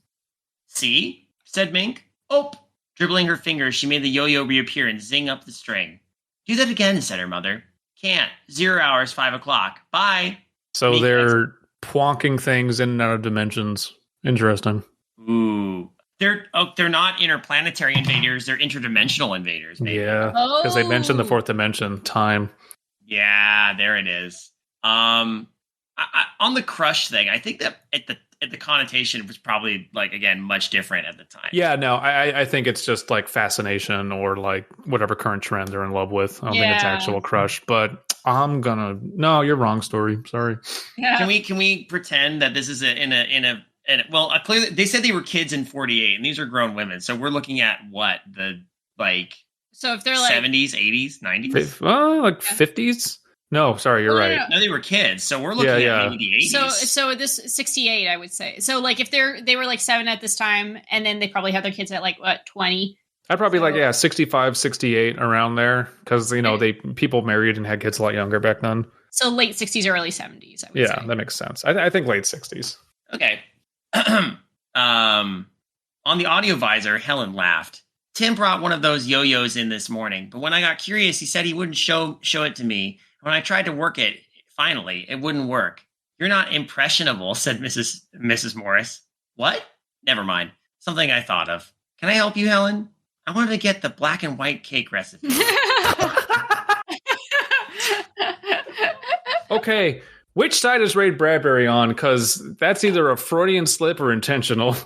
See? Said Mink. Oh! Dribbling her fingers, she made the yo-yo reappear and zing up the string. Do that again, said her mother. Can't. 0 hours, 5 o'clock. Bye. So Mink they're plonking things in and out of dimensions. Interesting. Ooh. They're not interplanetary invaders. They're interdimensional invaders. Maybe. Yeah, because they mentioned the 4th dimension, time. Yeah, there it is. On the crush thing, I think that at the connotation was probably like, again, much different at the time. Yeah, no, I think it's just like fascination or like whatever current trend they're in love with. I don't think it's actual crush, but no, you're wrong, Story. Sorry. Yeah. Can we pretend that this is clearly they said they were kids in 48 and these are grown women. So we're looking at what so if they're like 70s, 80s, 90s? Like 50s? No, sorry, you're right. No, they were kids. So we're looking at maybe the 80s. So this 68, I would say. So like if they were like 7 at this time, and then they probably have their kids at like what, 20? I'd probably 65, 68 around there, because people married and had kids a lot younger back then. So late 60s, early 70s. I would say. That makes sense. I think late 60s. Okay. On the audio visor, Helen laughed. Tim brought one of those yo-yos in this morning, but when I got curious, he said he wouldn't show it to me. When I tried to work it, finally, it wouldn't work. You're not impressionable, said Mrs. Morris. What? Never mind. Something I thought of. Can I help you, Helen? I wanted to get the black and white cake recipe. Okay, which side is Ray Bradbury on? Because that's either a Freudian slip or intentional.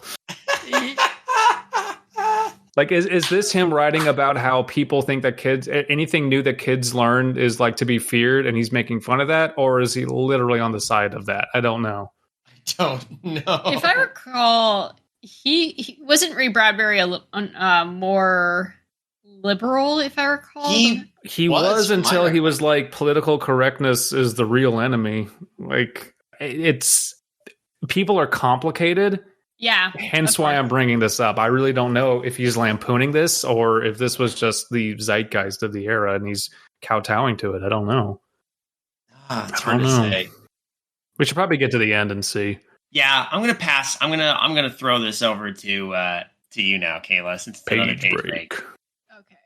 Like, is this him writing about how people think that anything new that kids learn is like to be feared, and he's making fun of that? Or is he literally on the side of that? I don't know. I don't know. If I recall, he wasn't Ray Bradbury more liberal, if I recall? He was until he was like, political correctness is the real enemy. Like, people are complicated. Yeah. Hence why I'm bringing this up. I really don't know if he's lampooning this or if this was just the zeitgeist of the era and he's kowtowing to it. I don't know. It's hard to say. We should probably get to the end and see. Yeah, I'm gonna pass. I'm gonna throw this over to you now, Kaela, since it's another page break. Okay.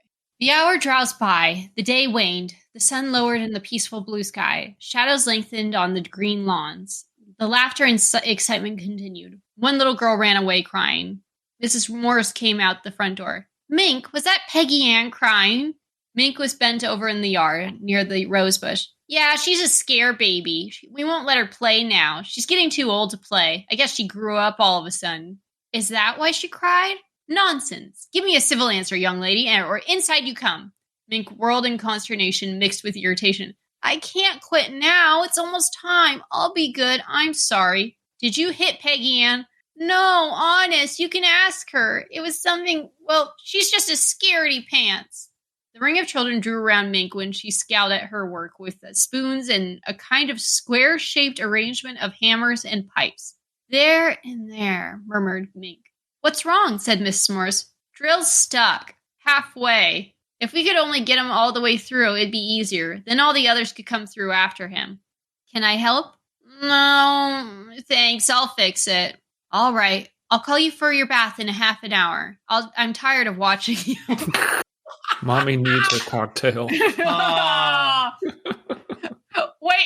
The hour drowsed by. The day waned. The sun lowered in the peaceful blue sky. Shadows lengthened on the green lawns. The laughter and excitement continued. One little girl ran away crying. Mrs. Morris came out the front door. Mink, was that Peggy Ann crying? Mink was bent over in the yard near the rose bush. Yeah, she's a scare baby. We won't let her play now. She's getting too old to play. I guess she grew up all of a sudden. Is that why she cried? Nonsense. Give me a civil answer, young lady, or inside you come. Mink whirled in consternation mixed with irritation. I can't quit now. It's almost time. I'll be good. I'm sorry. Did you hit Peggy Ann? No, honest. You can ask her. It was something, well, she's just a scaredy pants. The ring of children drew around Mink when she scowled at her work with spoons and a kind of square-shaped arrangement of hammers and pipes. There and there, murmured Mink. What's wrong? Said Miss Morris. Drill's stuck. Halfway. If we could only get him all the way through, it'd be easier. Then all the others could come through after him. Can I help? No, thanks. I'll fix it. All right. I'll call you for your bath in a half an hour. I'm tired of watching you. Mommy needs a cocktail. Wait,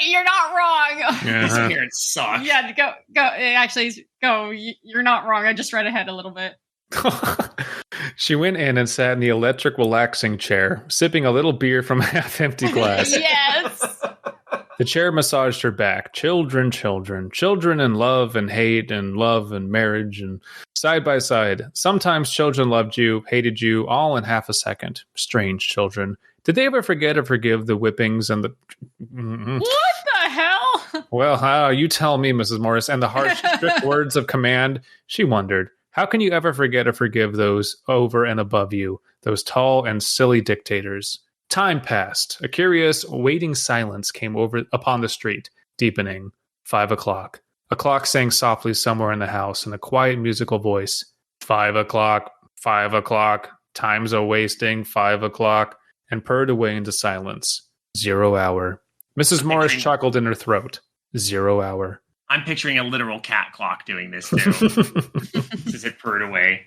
you're not wrong. This parents suck. Yeah, go. Actually, go. You're not wrong. I just read ahead a little bit. She went in and sat in the electric relaxing chair, sipping a little beer from a half-empty glass. Yes. The chair massaged her back. Children in love and hate and love and marriage and side by side. Sometimes children loved you, hated you, all in half a second. Strange children. Did they ever forget or forgive the whippings and the... What the hell? Well, you tell me, Mrs. Morris, and the harsh, strict words of command. She wondered, how can you ever forget or forgive those over and above you, those tall and silly dictators? Time passed. A curious, waiting silence came over upon the street, deepening. 5 o'clock. A clock sang softly somewhere in the house in a quiet musical voice. 5 o'clock, 5 o'clock, time's a-wasting, 5 o'clock, and purred away into silence. 0 hour. Mrs. Morris chuckled in her throat. 0 hour. I'm picturing a literal cat clock doing this too. As it purred away.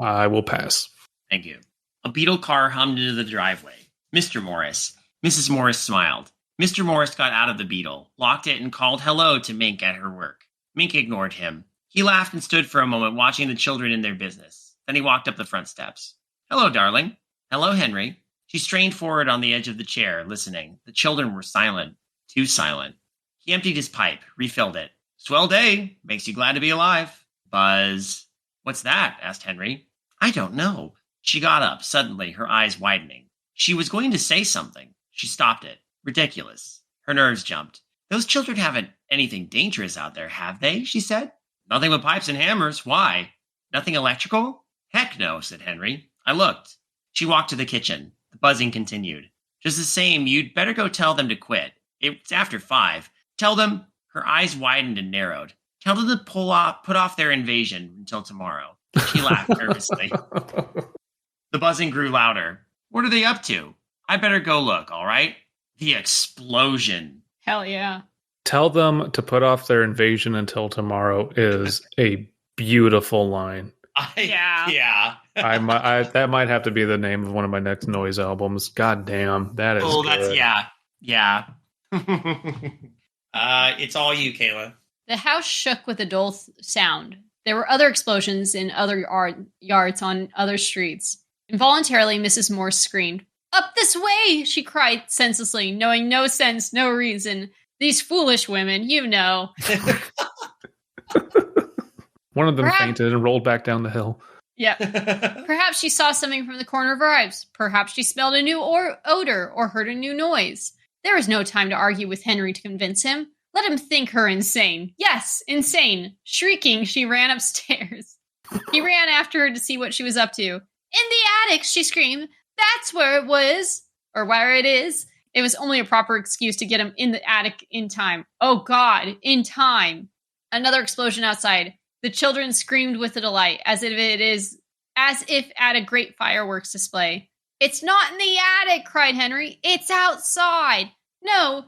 I will pass. Thank you. A beetle car hummed into the driveway. Mr. Morris. Mrs. Morris smiled. Mr. Morris got out of the beetle, locked it, and called hello to Mink at her work. Mink ignored him. He laughed and stood for a moment watching the children in their business. Then he walked up the front steps. Hello, darling. Hello, Henry. She strained forward on the edge of the chair, listening. The children were silent. Too silent. He emptied his pipe, refilled it. Swell day. Makes you glad to be alive. Buzz. What's that? Asked Henry. I don't know. She got up, suddenly, her eyes widening. She was going to say something. She stopped it. Ridiculous. Her nerves jumped. Those children haven't anything dangerous out there, have they? She said. Nothing but pipes and hammers. Why? Nothing electrical? Heck no, said Henry. I looked. She walked to the kitchen. The buzzing continued. Just the same, you'd better go tell them to quit. It's after 5. Tell them. Her eyes widened and narrowed. Tell them to put off their invasion until tomorrow. She laughed nervously. The buzzing grew louder. What are they up to? I better go look, all right? The explosion. Hell yeah. Tell them to put off their invasion until tomorrow is a beautiful line. Yeah. That might have to be the name of one of my next noise albums. God damn, that is good. That's, yeah. It's all you, Kaela. The house shook with a dull sound. There were other explosions in other yards on other streets. Involuntarily, Mrs. Morse screamed. Up this way, she cried senselessly, knowing no sense, no reason. These foolish women, you know. One of them fainted and rolled back down the hill. Yeah. Perhaps she saw something from the corner of her eyes. Perhaps she smelled a new odor or heard a new noise. There was no time to argue with Henry to convince him. Let him think her insane. Yes, insane. Shrieking, she ran upstairs. He ran after her to see what she was up to. In the attic, she screamed. That's where it was. Or where it is. It was only a proper excuse to get him in the attic in time. Oh, God, in time. Another explosion outside. The children screamed with delight, as if at a great fireworks display. It's not in the attic, cried Henry. It's outside. No.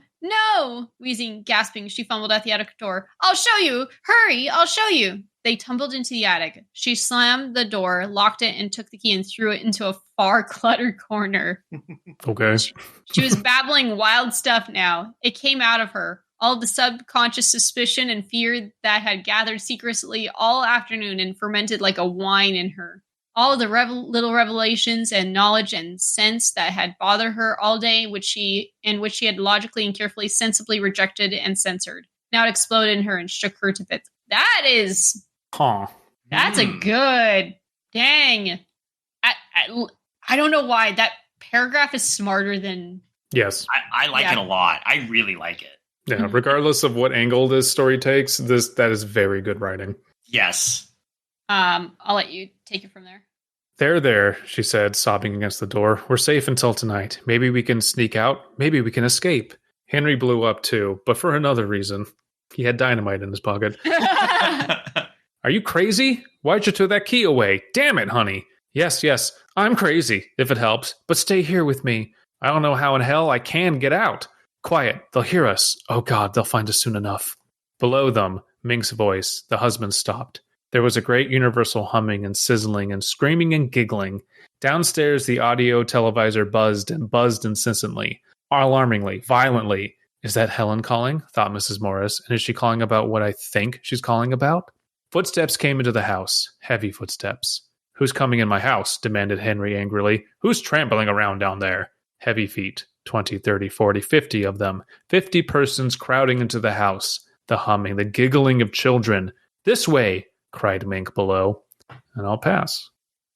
Wheezing, gasping, she fumbled at the attic door. I'll show you. Hurry, I'll show you. They tumbled into the attic. She slammed the door, locked it, and took the key and threw it into a far cluttered corner. Okay. She was babbling wild stuff now. It came out of her. All the subconscious suspicion and fear that had gathered secretly all afternoon and fermented like a wine in her. All the little revelations and knowledge and sense that had bothered her all day, which she had logically and carefully, sensibly rejected and censored. Now it exploded in her and shook her to bits. That's a good. Dang. I don't know why. That paragraph is smarter than... Yes. I like it a lot. I really like it. Yeah, regardless of what angle this story takes, that is very good writing. Yes. I'll let you take it from there. There, she said, sobbing against the door. We're safe until tonight. Maybe we can sneak out. Maybe we can escape. Henry blew up too, but for another reason. He had dynamite in his pocket. Are you crazy? Why'd you throw that key away? Damn it, honey. Yes, I'm crazy, if it helps, but stay here with me. I don't know how in hell I can get out. Quiet, they'll hear us. Oh God, they'll find us soon enough. Below them, Mink's voice, the husband, stopped. There was a great universal humming and sizzling and screaming and giggling. Downstairs, the audio televisor buzzed incessantly, alarmingly, violently. Is that Helen calling? Thought Mrs. Morris. And is she calling about what I think she's calling about? Footsteps came into the house, heavy footsteps. Who's coming in my house? Demanded Henry angrily. Who's trampling around down there? Heavy feet. 20, 30, 40, 50 of them. 50 persons crowding into the house. The humming, the giggling of children. This way, cried Mink below. And I'll pass.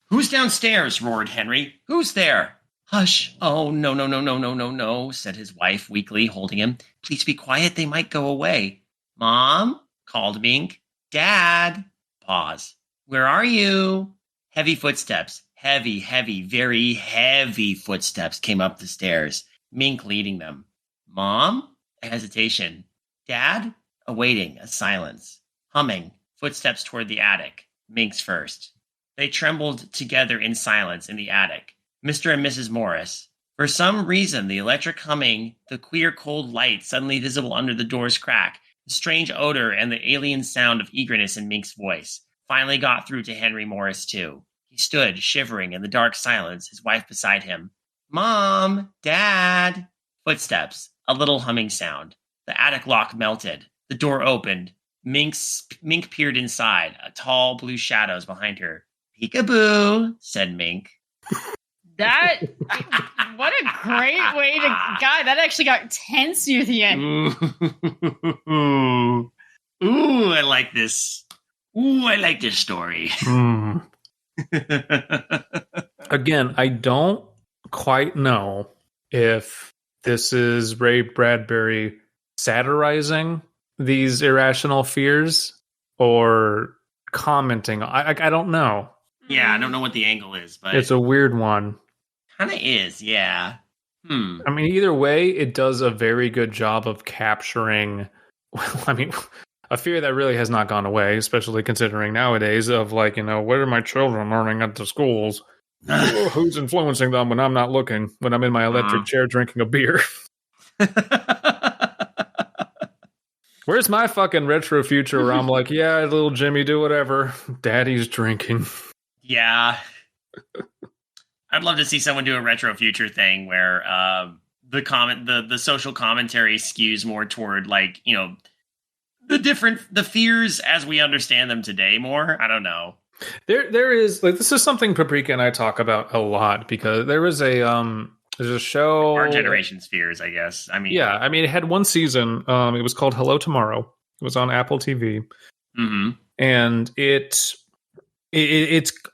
Who's downstairs? Roared Henry. Who's there? Hush. Oh, no, no, no, no, no, no, no, said his wife weakly, holding him. Please be quiet. They might go away. Mom, called Mink. Dad. Pause. Where are you? Heavy footsteps. Heavy, heavy, very heavy footsteps came up the stairs, Mink leading them. Mom? A hesitation. Dad? A waiting, a silence. Humming. Footsteps toward the attic. Mink's first. They trembled together in silence in the attic. Mr. and Mrs. Morris. For some reason, the electric humming, the queer cold light suddenly visible under the door's crack, the strange odor and the alien sound of eagerness in Mink's voice finally got through to Henry Morris, too. He stood, shivering in the dark silence, his wife beside him. Mom! Dad! Footsteps. A little humming sound. The attic lock melted. The door opened. Mink peered inside, a tall blue shadows behind her. Peekaboo, said Mink. What a great way to... God, that actually got tense near the end. Ooh, I like this. Ooh, I like this story. Again, I don't quite know if this is Ray Bradbury satirizing these irrational fears or commenting. I don't know. Yeah, I don't know what the angle is, but it's a weird one. Kind of is, yeah. I mean, either way, it does a very good job of capturing, a fear that really has not gone away, especially considering nowadays of what are my children learning at the schools? Who's influencing them when I'm not looking, when I'm in my electric chair drinking a beer? Where's my fucking retro future where I'm like, yeah, little Jimmy, do whatever. Daddy's drinking. Yeah. I'd love to see someone do a retro future thing where the social commentary skews more toward the fears as we understand them today more. I don't know. There is this is something Paprika and I talk about a lot because there was there's a show, our generation's fears, I guess. It had one season. It was called Hello Tomorrow. It was on Apple TV. Mm-hmm. And it's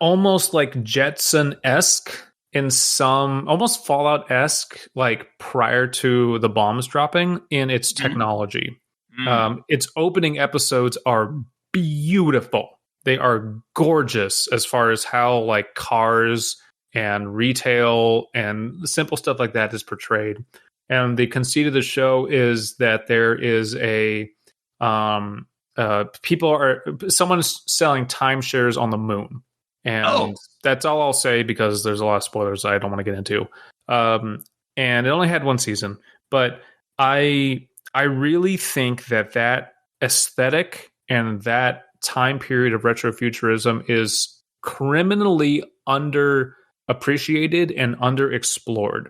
almost like Jetson-esque in some, almost Fallout-esque, like prior to the bombs dropping in its technology. Mm-hmm. Its opening episodes are beautiful. They are gorgeous as far as how cars and retail and simple stuff like that is portrayed. And the conceit of the show is that there is someone's selling timeshares on the moon. And that's all I'll say because there's a lot of spoilers I don't want to get into. And it only had one season, but I really think that aesthetic and that time period of retrofuturism is criminally underappreciated and underexplored.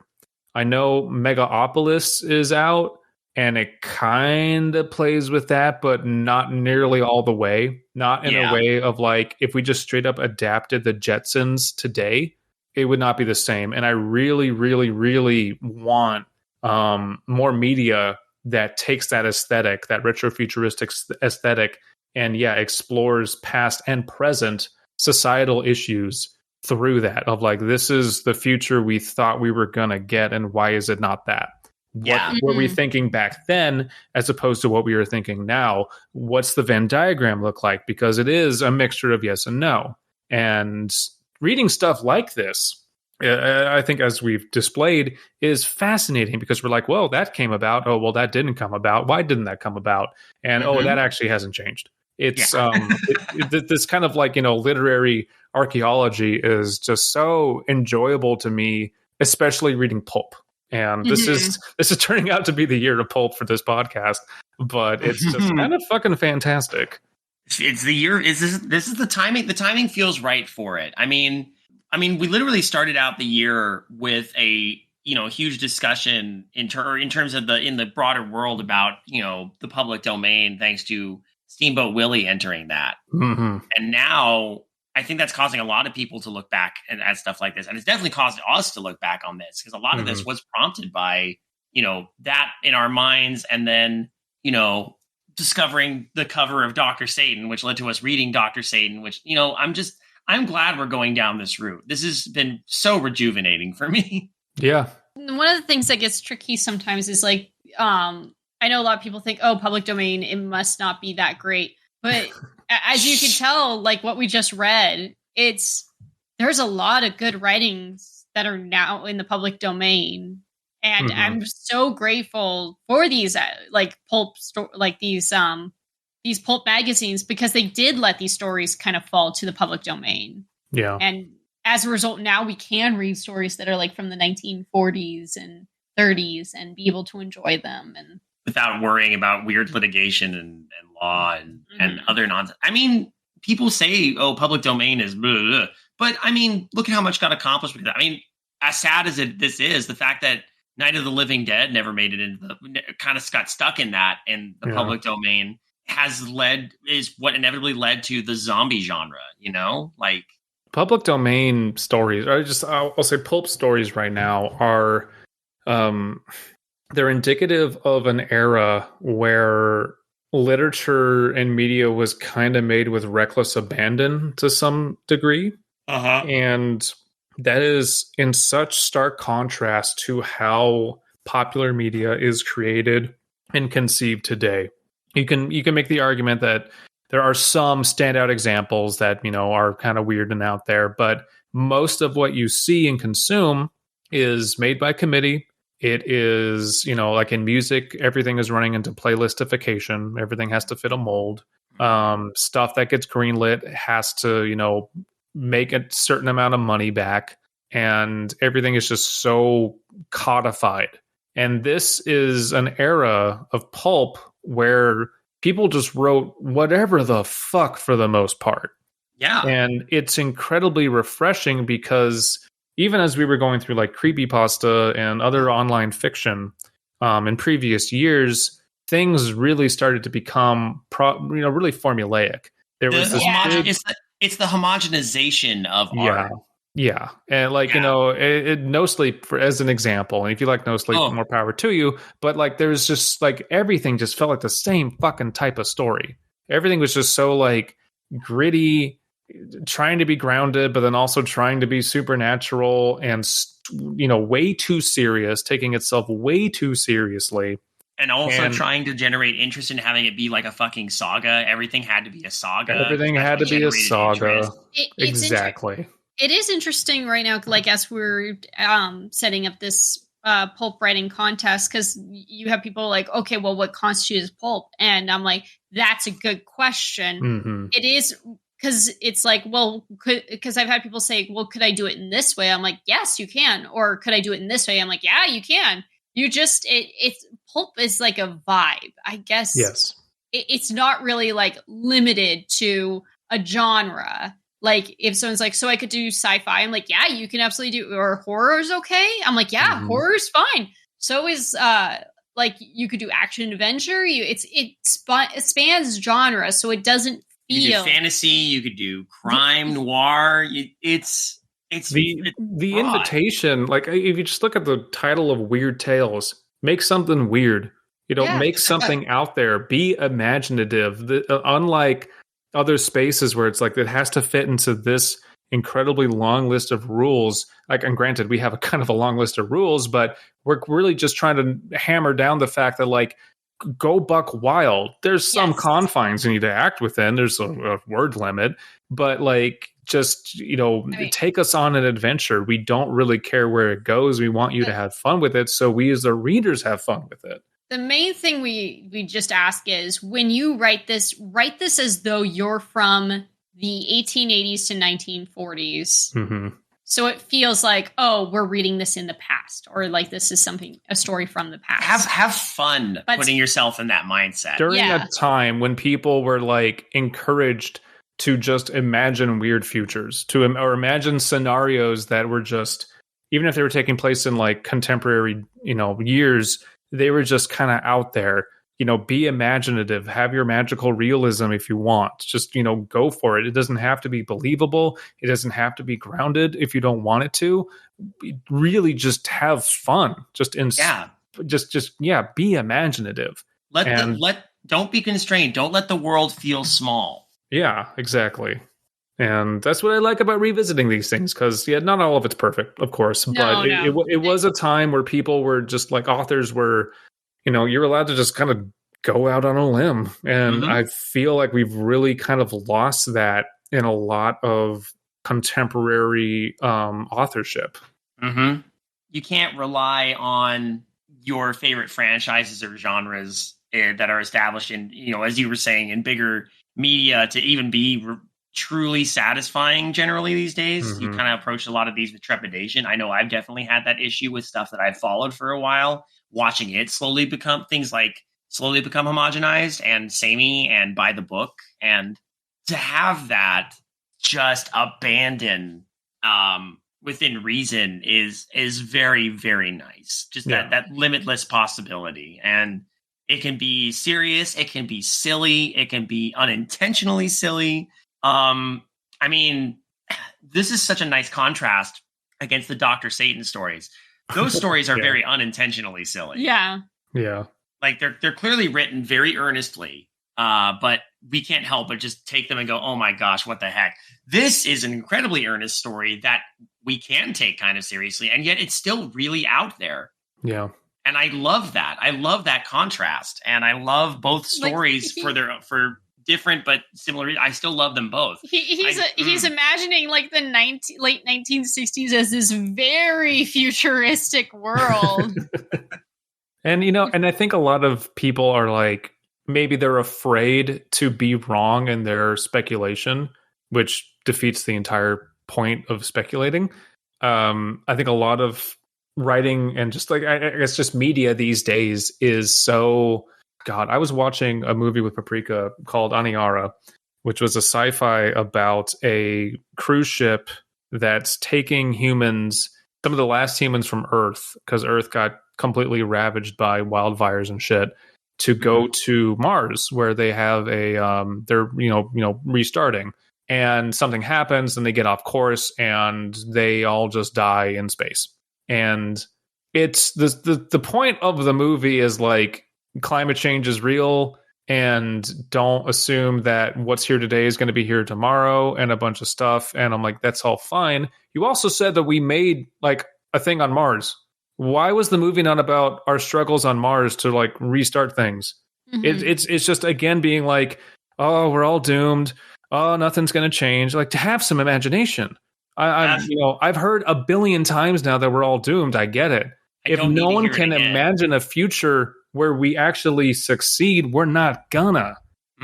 I know Megaopolis is out, and it kind of plays with that, but not nearly all the way. Not in a way of if we just straight up adapted the Jetsons today, it would not be the same. And I really, really, really want more media that takes that aesthetic, that retrofuturistic aesthetic, and explores past and present societal issues through that of this is the future we thought we were going to get, and why is it not that? What were we thinking back then as opposed to what we are thinking now? What's the Venn diagram look like? Because it is a mixture of yes and no. And reading stuff like this, I think as we've displayed, is fascinating because we're like, well, that came about. Oh, well, that didn't come about. Why didn't that come about? And that actually hasn't changed. It's this kind of literary archaeology is just so enjoyable to me, especially reading pulp. And this is turning out to be the year of pulp for this podcast, but it's just kind of fucking fantastic. It's the year. This is the timing. The timing feels right for it. I mean, we literally started out the year with a huge discussion in terms of in the broader world about the public domain, thanks to Steamboat Willie entering that. Mm-hmm. And now I think that's causing a lot of people to look back at stuff like this. And it's definitely caused us to look back on this because a lot of this was prompted by, that in our minds. And then, discovering the cover of Dr. Satan, which led to us reading Dr. Satan, which, I'm glad we're going down this route. This has been so rejuvenating for me. Yeah. One of the things that gets tricky sometimes is like, I know a lot of people think, oh, public domain, it must not be that great. But as you can tell, like what we just read, there's a lot of good writings that are now in the public domain. And I'm so grateful for these like pulp these pulp magazines, because they did let these stories kind of fall to the public domain. Yeah. And as a result, now we can read stories that are like from the 1940s and 30s and be able to enjoy them, and without worrying about weird litigation and law and other nonsense. I mean, people say, oh, public domain is blah, blah, blah. But I mean, look at how much got accomplished with that. I mean, as sad as this is, the fact that Night of the Living Dead never made it into kind of got stuck in that, and the public domain is what inevitably led to the zombie genre, like public domain stories. I'll say pulp stories right now are, they're indicative of an era where literature and media was kind of made with reckless abandon to some degree. And that is in such stark contrast to how popular media is created and conceived today. You can make the argument that there are some standout examples that, are kind of weird and out there, but most of what you see and consume is made by committee. It is, like in music, everything is running into playlistification. Everything has to fit a mold. Stuff that gets greenlit has to, make a certain amount of money back. And everything is just so codified. And this is an era of pulp where people just wrote whatever the fuck for the most part. Yeah. And it's incredibly refreshing because even as we were going through like creepypasta and other online fiction in previous years, things really started to become really formulaic. There was it's the homogenization of art. Yeah. And No Sleep as an example. And if you like No Sleep, more power to you. But like there's just like everything just felt like the same fucking type of story. Everything was just so like gritty, trying to be grounded, but then also trying to be supernatural and, way too serious, taking itself way too seriously. And also trying to generate interest in having it be like a fucking saga. Everything had to be a saga. Everything had to be a saga. Exactly. It is interesting right now, like as we're setting up this pulp writing contest, because you have people like, okay, well, what constitutes pulp? And I'm like, that's a good question. It is, because it's like, well, because I've had people say, well, could I do it in this way? I'm like, yes, you can. Or could I do it in this way? I'm like, yeah, you can. You just, it's pulp is like a vibe, I guess. Yes. It's not really like limited to a genre. Like if someone's like, so I could do sci-fi, I'm like, yeah, you can absolutely do, or horror is okay. I'm like, yeah, horror is fine. So is like you could do action adventure. It spans genre, so it doesn't feel. You could do fantasy. You could do crime noir. It's the invitation. Like if you just look at the title of Weird Tales, make something weird. Make something out there. Be imaginative. Unlike other spaces where it's like it has to fit into this incredibly long list of rules. Like, and granted, we have a kind of a long list of rules, but we're really just trying to hammer down the fact that like, go buck wild. There's some confines you need to act within. There's a word limit, but like, just, take us on an adventure. We don't really care where it goes. We want you to have fun with it. So we as the readers have fun with it. The main thing we just ask is, when you write this as though you're from the 1880s to 1940s. So it feels like, oh, we're reading this in the past, or like this is a story from the past. Have fun putting yourself in that mindset. During a time when people were like encouraged to just imagine weird futures, or imagine scenarios that were just, even if they were taking place in like contemporary, years, they were just kind of out there. Be imaginative, have your magical realism if you want. Just, go for it. It doesn't have to be believable. It doesn't have to be grounded if you don't want it to. Really just have fun. Be imaginative. Don't be constrained. Don't let the world feel small. Yeah, exactly. And that's what I like about revisiting these things, because not all of it's perfect, of course, but it was a time where people were just like, authors were, you're allowed to just kind of go out on a limb. And I feel like we've really kind of lost that in a lot of contemporary authorship. Mm-hmm. You can't rely on your favorite franchises or genres that are established in, as you were saying, in bigger media to even be truly satisfying generally these days. You kind of approach a lot of these with trepidation. I know I've definitely had that issue with stuff that I've followed for a while, watching it slowly become homogenized and samey and by the book. And to have that just abandoned within reason is very, very nice. Just that limitless possibility. And it can be serious, it can be silly, it can be unintentionally silly. I mean, this is such a nice contrast against the Dr. Satan stories. Those stories are very unintentionally silly. Yeah. Yeah. Like they're clearly written very earnestly, but we can't help but just take them and go, oh my gosh, what the heck? This is an incredibly earnest story that we can take kind of seriously, and yet it's still really out there. Yeah. And I love that. I love that contrast. And I love both stories for different but similar. I still love them both. He's imagining like the late 1960s as this very futuristic world. And and I think a lot of people are like, maybe they're afraid to be wrong in their speculation, which defeats the entire point of speculating. I think a lot of writing and just like, I guess just media these days is so... God, I was watching a movie with Paprika called Aniara, which was a sci-fi about a cruise ship that's taking humans, some of the last humans from Earth, because Earth got completely ravaged by wildfires and shit, to go to Mars, where they have they're restarting, and something happens and they get off course and they all just die in space. And it's the point of the movie is like, climate change is real, and don't assume that what's here today is going to be here tomorrow, and a bunch of stuff. And I'm like, that's all fine. You also said that we made like a thing on Mars. Why was the movie not about our struggles on Mars to like restart things? It's just, again, being like, oh, we're all doomed. Oh, nothing's going to change. Like, to have some imagination. I've heard a billion times now that we're all doomed. I get it. If no one can imagine a future where we actually succeed, we're not gonna.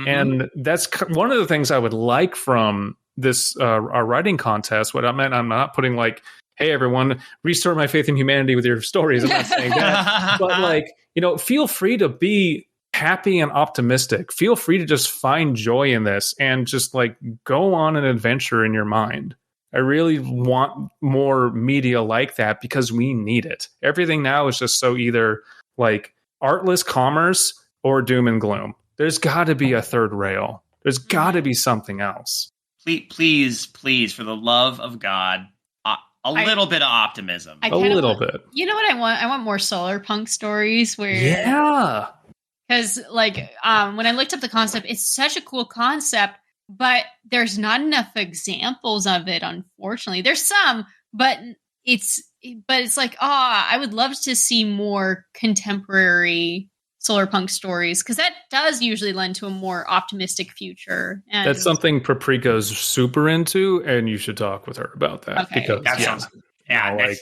And that's one of the things I would like from this our writing contest. What I meant, I'm not putting like, hey everyone, restore my faith in humanity with your stories. I'm not saying that. But like, feel free to be happy and optimistic. Feel free to just find joy in this and just like go on an adventure in your mind. I really want more media like that, because we need it. Everything now is just so either like artless commerce or doom and gloom. There's got to be a third rail. There's got to be something else. Please, for the love of God, a little bit of optimism. A little bit. You know what I want? I want more solar punk stories where... Yeah. Because when I looked up the concept, it's such a cool concept, but there's not enough examples of it, unfortunately. There's some, but it's like, I would love to see more contemporary solar punk stories, because that does usually lend to a more optimistic future. And that's something Paprika's super into, and you should talk with her about that. Okay. Because that sounds like,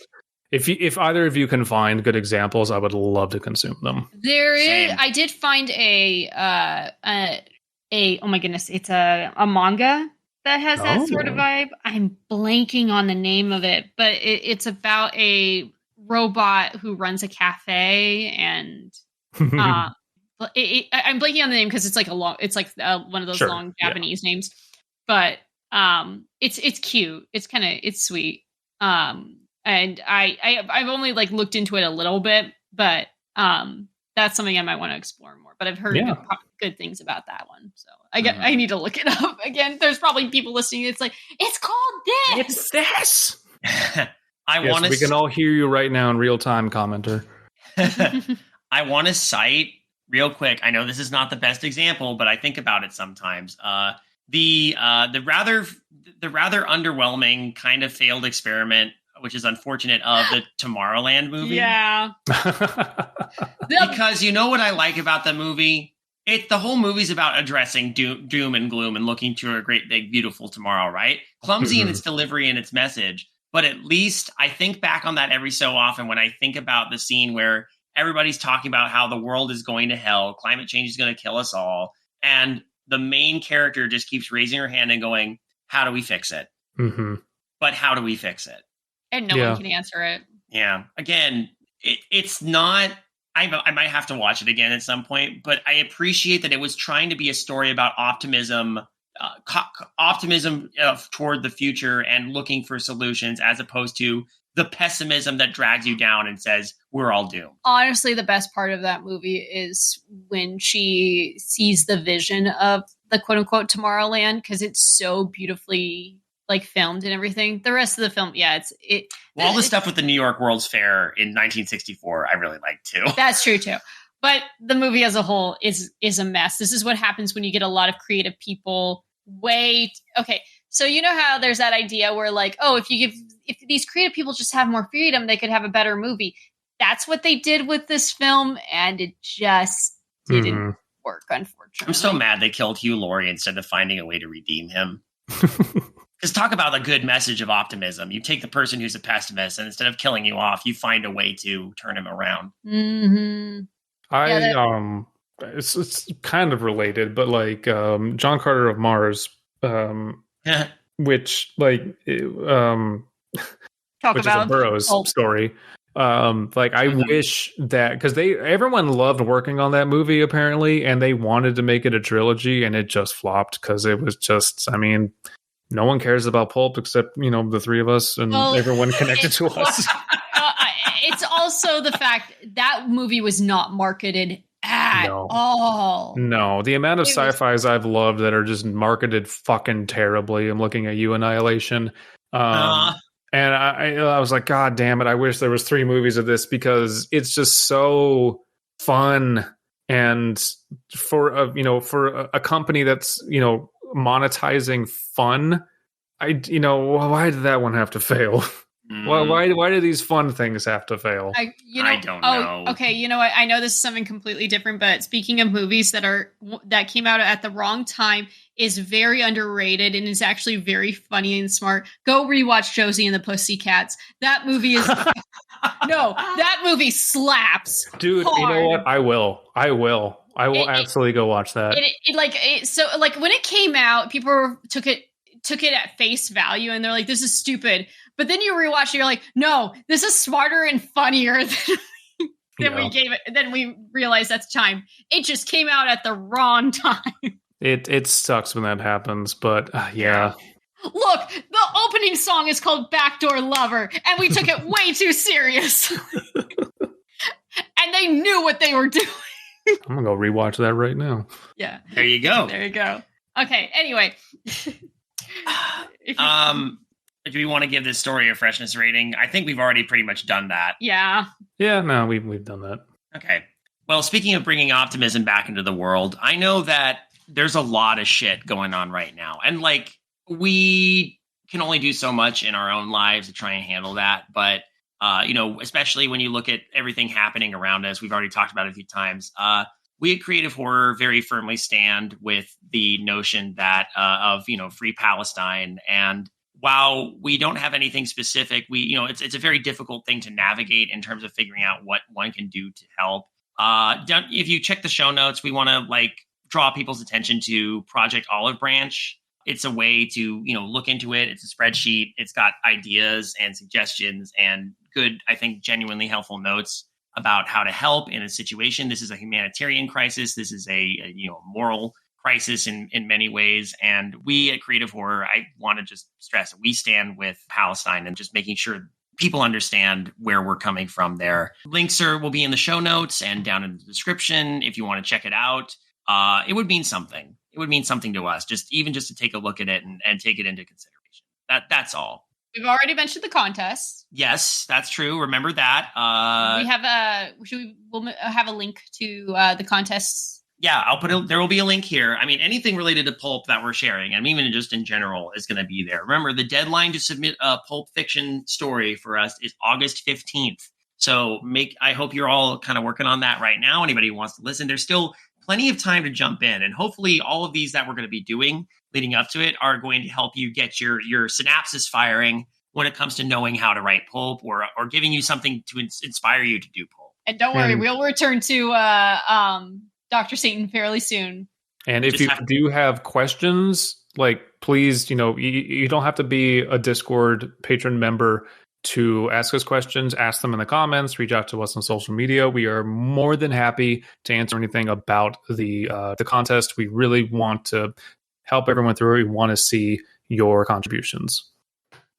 if either of you can find good examples, I would love to consume them. There is. I did find oh my goodness, it's a manga that has that sort of vibe. I'm blanking on the name of it, but it's about a robot who runs a cafe, and I'm blanking on the name because it's like one of those long Japanese names. But it's cute. It's sweet. And I've only like looked into it a little bit, but that's something I might want to explore more. But I've heard good things about that one, so I need to look it up again. There's probably people listening. It's like, it's called this. It's this. We can all hear you right now in real time, commenter. I want to cite real quick. I know this is not the best example, but I think about it sometimes. the rather underwhelming kind of failed experiment, which is unfortunate, of the Tomorrowland movie. Yeah. Because you know what I like about the movie? The whole movie's about addressing doom and gloom and looking to a great big beautiful tomorrow, right? Clumsy in its delivery and its message, but at least I think back on that every so often when I think about the scene where everybody's talking about how the world is going to hell, climate change is going to kill us all, and the main character just keeps raising her hand and going, how do we fix it? Mm-hmm. But how do we fix it? And no one can answer it. Yeah. Again, it's not... I might have to watch it again at some point, but I appreciate that it was trying to be a story about optimism toward the future and looking for solutions, as opposed to the pessimism that drags you down and says, we're all doomed. Honestly, the best part of that movie is when she sees the vision of the quote unquote Tomorrowland, because it's so beautifully like filmed and everything. The rest of the film, all the stuff with the New York World's Fair in 1964, I really liked too. That's true too. But the movie as a whole is a mess. This is what happens when you get a lot of creative people. Okay. So you know how there's that idea where like, oh, if these creative people just have more freedom, they could have a better movie. That's what they did with this film, and it just didn't work, unfortunately. I'm so mad they killed Hugh Laurie instead of finding a way to redeem him. Because talk about a good message of optimism. You take the person who's a pessimist, and instead of killing you off, you find a way to turn him around. Mm-hmm. It's kind of related, but like John Carter of Mars, which like talk which about is a Burroughs story. I wish that, because everyone loved working on that movie apparently, and they wanted to make it a trilogy, and it just flopped because it was just, I mean, no one cares about Pulp except, the three of us and everyone connected to us. It's also the fact that movie was not marketed at all. No, the amount of sci-fis I've loved that are just marketed fucking terribly. I'm looking at you, Annihilation. And I was like, God damn it, I wish there was 3 movies of this, because it's just so fun. And for a company that's, monetizing fun, why did that one have to fail? Why do these fun things have to fail? I don't know. Okay, you know what? I know this is something completely different, but speaking of movies that came out at the wrong time, is very underrated and is actually very funny and smart. Go rewatch Josie and the Pussycats. That movie is that movie slaps, dude. Hard. You know what? I will absolutely go watch that. So when it came out, people took it at face value, and they're like, "This is stupid." But then you rewatch it, you're like, "No, this is smarter and funnier than we realized at the time. It just came out at the wrong time." It sucks when that happens, but yeah. Look, the opening song is called "Backdoor Lover," and we took it way too serious, and they knew what they were doing. I'm gonna go rewatch that right now. Yeah. There you go. Okay. Anyway. Do we want to give this story a freshness rating? I think we've already pretty much done that. Yeah. Yeah. No, we've done that. Okay. Well, speaking of bringing optimism back into the world, I know that there's a lot of shit going on right now, and we can only do so much in our own lives to try and handle that. But especially when you look at everything happening around us, we've already talked about it a few times. We at Creative Horror very firmly stand with the notion that of free Palestine. And while we don't have anything specific, it's a very difficult thing to navigate in terms of figuring out what one can do to help. If you check the show notes, we want to draw people's attention to Project Olive Branch. It's a way to look into it. It's a spreadsheet. It's got ideas and suggestions and good, I think, genuinely helpful notes about how to help in a situation. This is a humanitarian crisis. This is a moral crisis in many ways. And we at Creative Horror, I want to just stress that we stand with Palestine and just making sure people understand where we're coming from there. Links will be in the show notes and down in the description if you want to check it out. It would mean something. It would mean something to us, just to take a look at it and take it into consideration. That's all. We've already mentioned the contest. Yes, that's true. Remember that. We'll have a link to the contests Yeah, there will be a link here. I mean, anything related to pulp that we're sharing, and even just in general, is going to be there. Remember, the deadline to submit a pulp fiction story for us is August 15th. So I hope you're all kind of working on that right now. Anybody who wants to listen, there's still plenty of time to jump in. And hopefully all of these that we're going to be doing leading up to it are going to help you get your synapses firing when it comes to knowing how to write pulp or giving you something to inspire you to do pulp. And don't worry, we'll return to Dr. Satan fairly soon. And if you do have questions, like, please, you don't have to be a Discord patron member to ask us questions. Ask them in the comments, reach out to us on social media. We are more than happy to answer anything about the contest. We really want to help everyone through it. We want to see your contributions.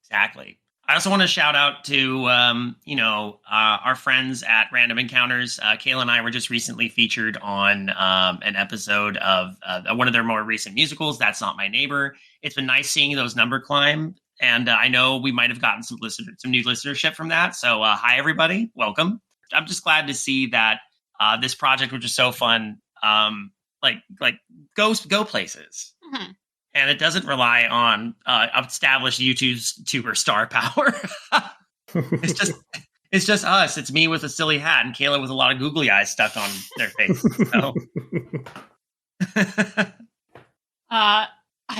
Exactly. I also want to shout out to, our friends at Random Encounters. Kaela and I were just recently featured on an episode of one of their more recent musicals, That's Not My Neighbor. It's been nice seeing those number climb. And I know we might have gotten some new listenership from that. So hi, everybody. Welcome. I'm just glad to see that this project, which is so fun, go places. Mm-hmm. And it doesn't rely on established YouTuber star power. It's just us. It's me with a silly hat and Kaela with a lot of googly eyes stuck on their face. So. I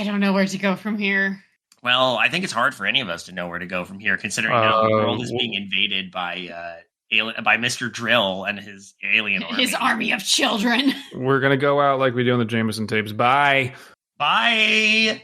don't know where to go from here. Well, I think it's hard for any of us to know where to go from here, considering now the world is being invaded by Mr. Drill and his alien army. His army of children. We're gonna go out like we do on the Jameson tapes. Bye. Bye!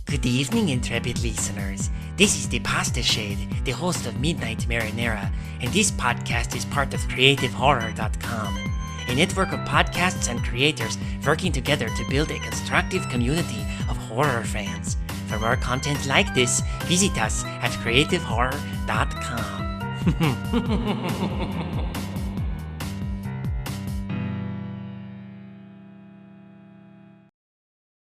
Good evening, intrepid listeners. This is the Pasta Shade, the host of Midnight Marinara, and this podcast is part of CreativeHorror.com, a network of podcasts and creators working together to build a constructive community of horror fans. For more content like this, visit us at CreativeHorror.com.